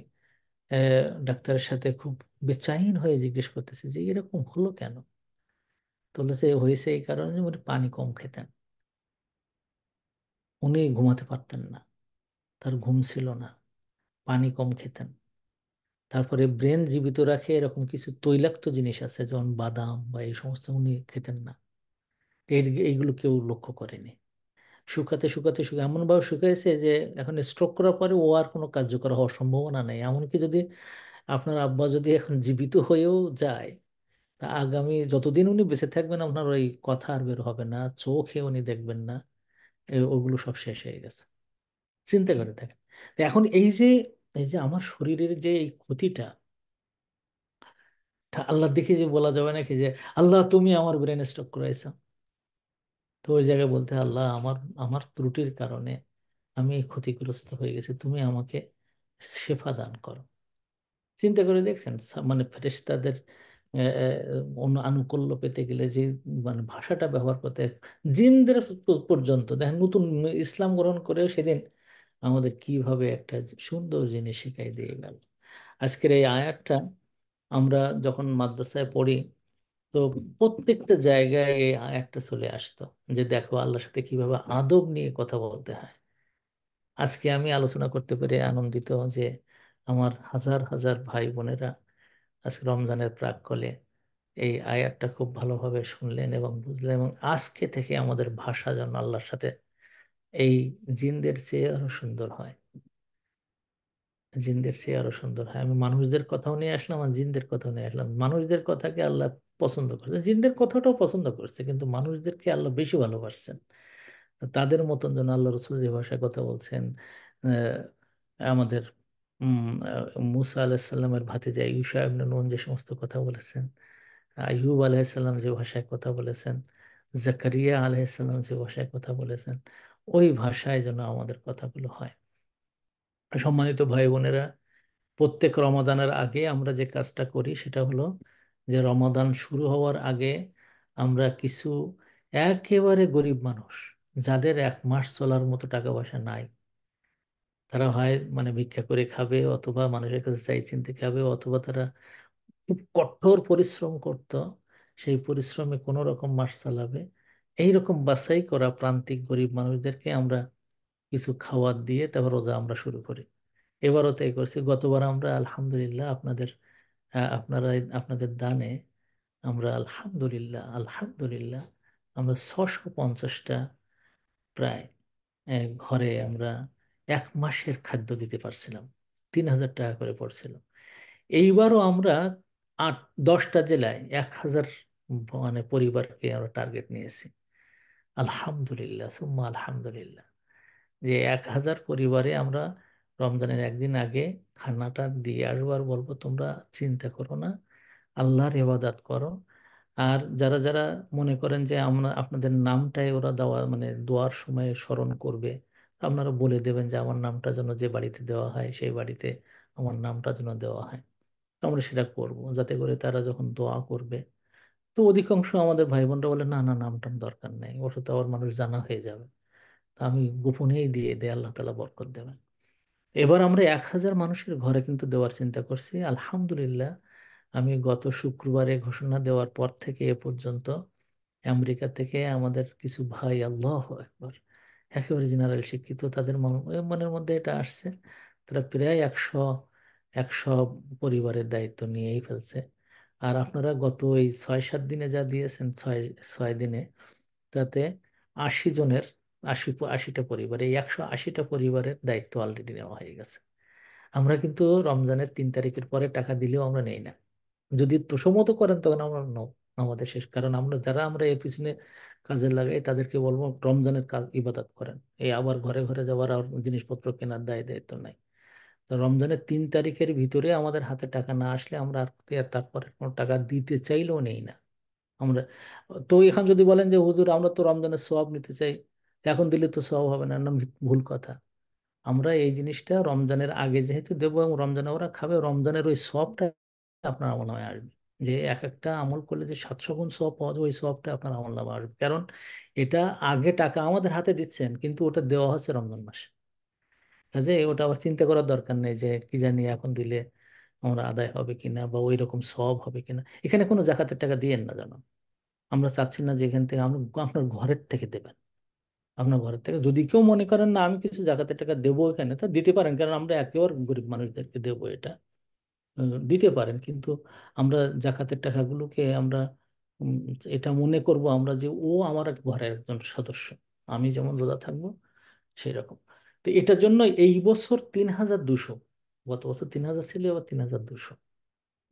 [SPEAKER 1] ডাক্তারের সাথে খুব বেচাইন হয়ে জিজ্ঞেস করতেছি যে এরকম হলো কেন। তো বলেছে হয়েছে এই কারণে যে উনি পানি কম খেতেন, উনি ঘুমাতে পারতেন না, তার ঘুম ছিল না, পানি কম খেতেন। তারপরে ব্রেন জীবিত রাখে এরকম কিছু তৈলাক্ত জিনিস আছে, যেমন বাদাম বা এই সমস্ত উনি খেতেন না। এইগুলো কেউ লক্ষ্য করেনি। শুকাতে শুকাতে শুকাতে এমনভাবে শুকাইছে যে এখন স্ট্রোক করার পরে ও আর কোনো কার্যকর হওয়ার সম্ভাবনা নেই। এমনকি যদি আপনার আব্বা যদি এখন জীবিত হয়েও যায়, তা আগামী যতদিন উনি বেঁচে থাকবেন আপনার ওই কথা আর বের হবে না, চোখে উনি দেখবেন না, ওগুলো সব শেষ হয়ে গেছে। চিন্তা করে দেখেন। তো এখন এই যে আমার শরীরের যে এই ক্ষতিটা, তা আল্লাহর দিকে যে বলা যাবে নাকি যে আল্লাহ তুমি আমার ব্রেন স্ট্রোক করাইছো। তো ওই জায়গায় বলতে হয়, আল্লাহ আমার আমার ত্রুটির কারণে আমি ক্ষতিগ্রস্ত হয়ে গেছি, তুমি আমাকে শেফা দান করো। চিন্তা করে দেখছেন, মানে ফেরেশতাদের অন্য আনুকূল্য পেতে গেলে যে মানে ভাষাটা ব্যবহার করতে হয়, জিনদের পর্যন্ত দেখেন নতুন ইসলাম গ্রহণ করেও সেদিন আমাদের কিভাবে একটা সুন্দর জিনিস শিখাই দিয়ে গেল। আজকের এই আয়াতটা আমরা যখন মাদ্রাসায় পড়ি, তো প্রত্যেকটা জায়গায় এই আয়াতটা চলে আসতো, যে দেখো আল্লাহর সাথে কিভাবে আদব নিয়ে কথা বলতে হয়। আজকে আমি আলোচনা করতে পেরে আনন্দিত যে আমার হাজার হাজার ভাই বোনেরা আজকে রমজানের প্রাক্কালে এই আয়াতটা খুব ভালোভাবে শুনলেন এবং বুঝলেন, এবং আজকে থেকে আমাদের ভাষা যেন আল্লাহর সাথে এই জিনদের চেয়ে আরো সুন্দর হয়, জিনদের চেয়ে আরো সুন্দর হয়। আমি মানুষদের কথাও নিয়ে আসলাম আর জিনদের কথাও নিয়ে আসলাম। মানুষদের কথাকে আল্লাহ পছন্দ করছে, জিনদের কথাটাও পছন্দ করছে, কিন্তু মানুষদেরকে আল্লাহ বেশি ভালোবাসছেন। তাদের মতন যেন আল্লাহ রসুল যে ভাষায় কথা বলছেন, আমাদের মুসা আলাহিসাল্লামের ভাতিজা ইউশা ইবনে নুন যে সমস্ত কথা বলেছেন, আইয়ুব আলাইসাল্লাম যে ভাষায় কথা বলেছেন, জাকারিয়া আলাইসাল্লাম যে ভাষায় কথা বলেছেন, ওই ভাষায় যেন আমাদের কথাগুলো হয়। সম্মানিত ভাই বোনেরা, প্রত্যেক রমাদানের আগে আমরা যে কাজটা করি সেটা হলো যে রমাদান শুরু হওয়ার আগে আমরা কিছু একেবারে গরিব মানুষ, যাদের 1 মাস চলার মতো টাকা পয়সা নাই, তারা হয় মানে ভিক্ষা করে খাবে, অথবা মানুষের কাছে চাই চিনতে খাবে, অথবা তারা খুব কঠোর পরিশ্রম করত, সেই পরিশ্রমে কোনো রকম মাস চালাবে, এইরকম বাছাই করা প্রান্তিক গরিব মানুষদেরকে আমরা কিছু খাবার দিয়ে তারপর রোজা আমরা শুরু করি। এবারও তাই করছি। গতবার আমরা আলহামদুলিল্লাহ আপনারা আপনাদের দানে আমরা আলহামদুলিল্লাহ আলহামদুলিল্লাহ আমরা 650টা প্রায় ঘরে আমরা 1 মাসের খাদ্য দিতে পারছিলাম, 3000 টাকা করে পড়ছিল। এইবারও আমরা 10টা জেলায় 1000 মানে পরিবারকে আমরা টার্গেট নিয়েছি। আলহামদুলিল্লাহ সুম্মা আলহামদুলিল্লাহ, যে 1000 পরিবারে আমরা রমজানের একদিন আগে খানাটা দিয়ে আসবো, আর বলবো তোমরা চিন্তা করো না, আল্লাহর ইবাদত করো। আর যারা যারা মনে করেন যে আমরা আপনাদের নামটাই ওরা দেওয়া মানে দোয়ার সময় স্মরণ করবে, আপনারা বলে দেবেন যে আমার নামটা যেন যে বাড়িতে দেওয়া হয় সেই বাড়িতে আমার নামটা যেন দেওয়া হয়। তো আমরা সেটা করব, যাতে করে তারা যখন দোয়া করবে, তো অধিকাংশ আমাদের ভাই বোনরা বলে না না, নাম টাম দরকার নেই, ওটা তো আবার মানুষ জানা হয়ে যাবে। তা আমি গোপনেই দিয়ে দেয়, আল্লাহ তালা বরকত দেবেন। এবার আমরা 1000 মানুষের ঘরে কিন্তু দেওয়ার চিন্তা করছি। আলহামদুলিল্লাহ, আমি গত শুক্রবারে ঘোষণা দেওয়ার পর থেকে এ পর্যন্ত আমেরিকা থেকে আমাদের কিছু ভাই, আল্লাহ একবার, একেবারে জেনারেল শিক্ষিত, তাদের মনের মধ্যে এটা আসছে, তারা প্রায় একশো একশো পরিবারের দায়িত্ব নিয়েই ফেলছে। আর আপনারা গত এই 6-7 দিনে যা দিয়েছেন, ছয় 6 দিনে, তাতে 80 জনের, 80টা পরিবার, এই 180টা পরিবারের দায়িত্ব অলরেডি নেওয়া হয়ে গেছে। আমরা কিন্তু রমজানের 3 তারিখের পরে টাকা দিলেও আমরা নেই না। যদি তোষমত করেন তখন আমরা আমাদের শেষ। কারণ আমরা এর পিছনে কাজে লাগাই, তাদেরকে বলবো রমজানের কাজ ইবাদত করেন, এই আবার ঘরে ঘরে যাওয়ার আর জিনিসপত্র কেনার দায়িত্ব নাই। তো রমজানের 3 তারিখের ভিতরে আমাদের হাতে টাকা না আসলে আমরা আর তারপরে কোনো টাকা দিতে চাইলেও নেই না আমরা। তো এখন যদি বলেন যে হুজুর আমরা তো রমজানের সওয়াব নিতে চাই, এখন দিলে তো সওয়াব হবে না, না, ভুল কথা। আমরা এই জিনিসটা রমজানের আগে যেহেতু দেবো এবং রমজানে ওরা খাবে, রমজানের ওই সওয়াবটা আপনার আমল নামায় আসবে। যে এক একটা আমল করলে যে 700 গুণ সওয়াব পাওয়া যাবে, ওই সওয়াবটা আপনার আমল নামায় আসবে। কারণ এটা আগে টাকা আমাদের হাতে দিচ্ছেন, কিন্তু ওটা দেওয়া হচ্ছে রমজান মাসে। কাজে ওটা আবার চিন্তা করার দরকার নেই যে কি জানি এখন দিলে আমরা আদায় হবে কিনা বা ওই রকম সওয়াব হবে কিনা। এখানে কোনো জাকাতের টাকা দিয়েন না জানো। আমরা চাচ্ছি না যে এখান থেকে আমরা, আপনার ঘরের থেকে দেবেন। আপনার ঘরের থেকে যদি কেউ মনে করেন না আমি কিছু জাকাতের টাকা দেবো এখানে, তা দিতে পারেন, কারণ আমরা একেবারে গরিব মানুষদেরকে দেবো এটা। দিতে পারেন, কিন্তু আমরা জাকাতের টাকাগুলোকে আমরা উম, এটা মনে করব আমরা যে ও আমার এক ঘরের একজন সদস্য, আমি যেমন রোজা থাকবো সেই রকম। তো এটার জন্য এই বছর 3200, গত বছর 3000 ছিল, এবার 3200,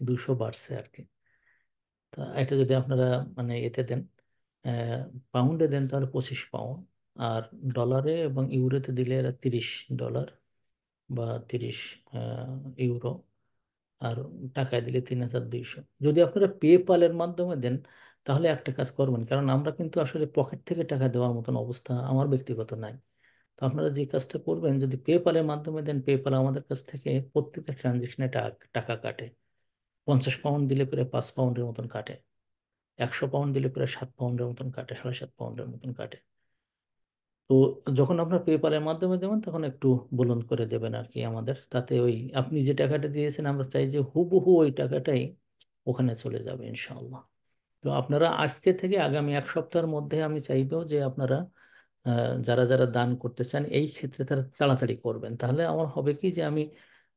[SPEAKER 1] 200 বাড়ছে আর কি। তা এটা যদি আপনারা মানে এতে দেন, পাউন্ডে দেন, তাহলে 25 পাউন্ড। আর ডলারে এবং ইউরোতে দিলে এরা 30 ডলার বা 30 ইউরো। আর টাকায় দিলে 3200। যদি আপনারা পেপালের মাধ্যমে দেন তাহলে একটা কাজ করবেন, কারণ আমরা কিন্তু আসলে পকেট থেকে টাকা দেওয়ার মতন অবস্থা আমার ব্যক্তিগত নাই। তো আপনারা যে কাজটা করবেন, যদি পেপালের মাধ্যমে দেন, পেপাল আমাদের কাছ থেকে প্রত্যেকটা ট্রানজেকশনে টাকা কাটে। 50 পাউন্ড দিলে প্রায় 5 পাউন্ডের মতন কাটে, 100 পাউন্ড দিলে প্রায় 7 পাউন্ডের মতন কাটে, 7.5 পাউন্ডের মতন কাটে। তো যখন আপনার পেপালের মাধ্যমে দেবেন তখন একটু বলুন করে দেবেন আর কি আমাদের, তাতে ওই আপনি যে টাকাটা দিয়েছেন আমরা চাই যে হুবহু ওই টাকাটাই ওখানে চলে যাবে ইনশাআল্লাহ। তো আপনারা আজকে থেকে আগামী 1 সপ্তাহের মধ্যে আমি চাইবো যে আপনারা যারা যারা দান করতে চান এই ক্ষেত্রে তারা তাড়াতাড়ি করবেন। তাহলে আমার হবে কি যে আমি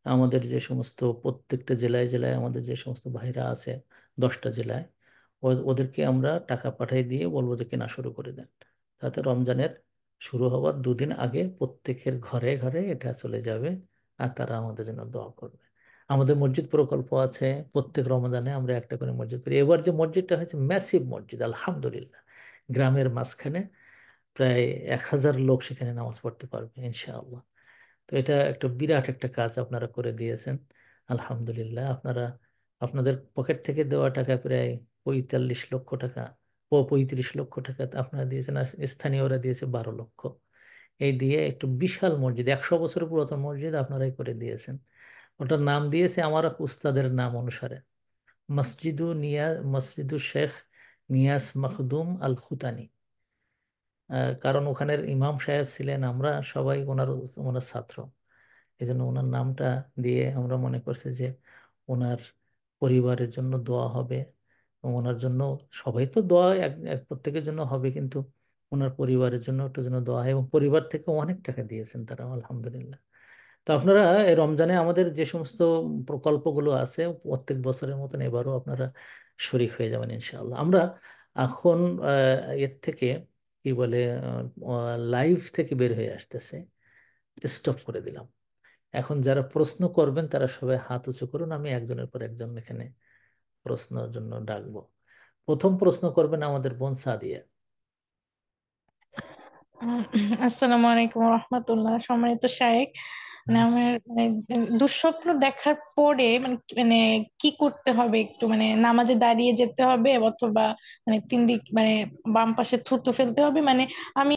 [SPEAKER 1] আমাদের যে সমস্ত প্রত্যেকটা জেলায় জেলায় আমাদের যে সমস্ত ভাইরা আছে, 10টা জেলায়, ওদেরকে আমরা টাকা পাঠিয়ে দিয়ে বলবো যে কেনা শুরু করে দেন। তাতে রমজানের শুরু হওয়ার 2 দিন আগে প্রত্যেকের ঘরে ঘরে এটা চলে যাবে, আর তারা আমাদের জন্য দোয়া করবে। আমাদের মসজিদ প্রকল্প আছে, প্রত্যেক রমজানে আমরা একটা করে মসজিদ করি। এবার যে মসজিদটা হয়েছে ম্যাসিভ মসজিদ, আলহামদুলিল্লাহ। গ্রামের মাঝখানে প্রায় 1000 লোক সেখানে নামাজ পড়তে পারবে ইনশাআল্লাহ। তো এটা একটা বিরাট একটা কাজ আপনারা করে দিয়েছেন, আলহামদুলিল্লাহ। আপনারা আপনাদের পকেট থেকে দেওয়া টাকা প্রায় 45 লক্ষ টাকা, 35 লক্ষ টাকা আপনারা দিয়েছেন, আর স্থানীয়রা দিয়েছে 12 লক্ষ। এই দিয়ে একটু বিশাল মসজিদ, 100 বছরের পুরাতন মসজিদ আপনারাই করে দিয়েছেন। ওটার নাম দিয়েছে আমার এক উস্তাদের নাম অনুসারে, মসজিদু শেখ নিয়াস মখদুম আল খুতানি। কারণ ওখানের ইমাম সাহেব ছিলেন, আমরা সবাই ওনার ছাত্র। এই জন্য ওনার নামটা দিয়ে আমরা মনে করছি যে ওনার পরিবারের জন্য দোয়া হবে, এবং ওনার জন্য সবাই তো দোয়া প্রত্যেকের জন্য হবে, কিন্তু ওনার পরিবারের জন্য একটু জন্য দোয়া হয়, এবং পরিবার থেকে অনেক টাকা দিয়েছেন তারা, আলহামদুলিল্লাহ। তো আপনারা এই রমজানে আমাদের যে সমস্ত প্রকল্পগুলো আছে প্রত্যেক বছরের মতন এবারও আপনারা শরিক হয়ে যাবেন ইনশাআল্লাহ। আমরা এখন এর থেকে কি বলে লাইভ থেকে বের হয়ে আসতেছে, স্টপ করে দিলাম। এখন যারা প্রশ্ন করবেন তারা সবাই হাত উঁচু করুন, আমি একজনের পর একজন এখানে প্রশ্নের জন্য ডাকবো। প্রথম প্রশ্ন করবেন আমাদের বোন সাদিয়া।
[SPEAKER 2] উম, আসসালামু আলাইকুম রহমতুল্লাহ। সম্মানিত শায়েখ, মানে আমার মানে দুঃস্বপ্ন দেখার পরে মানে কি করতে হবে? একটু মানে নামাজে দাঁড়িয়ে যেতে হবে, অথবা মানে 3 দিক মানে বাম পাশে থুতু ফেলতে হবে, মানে আমি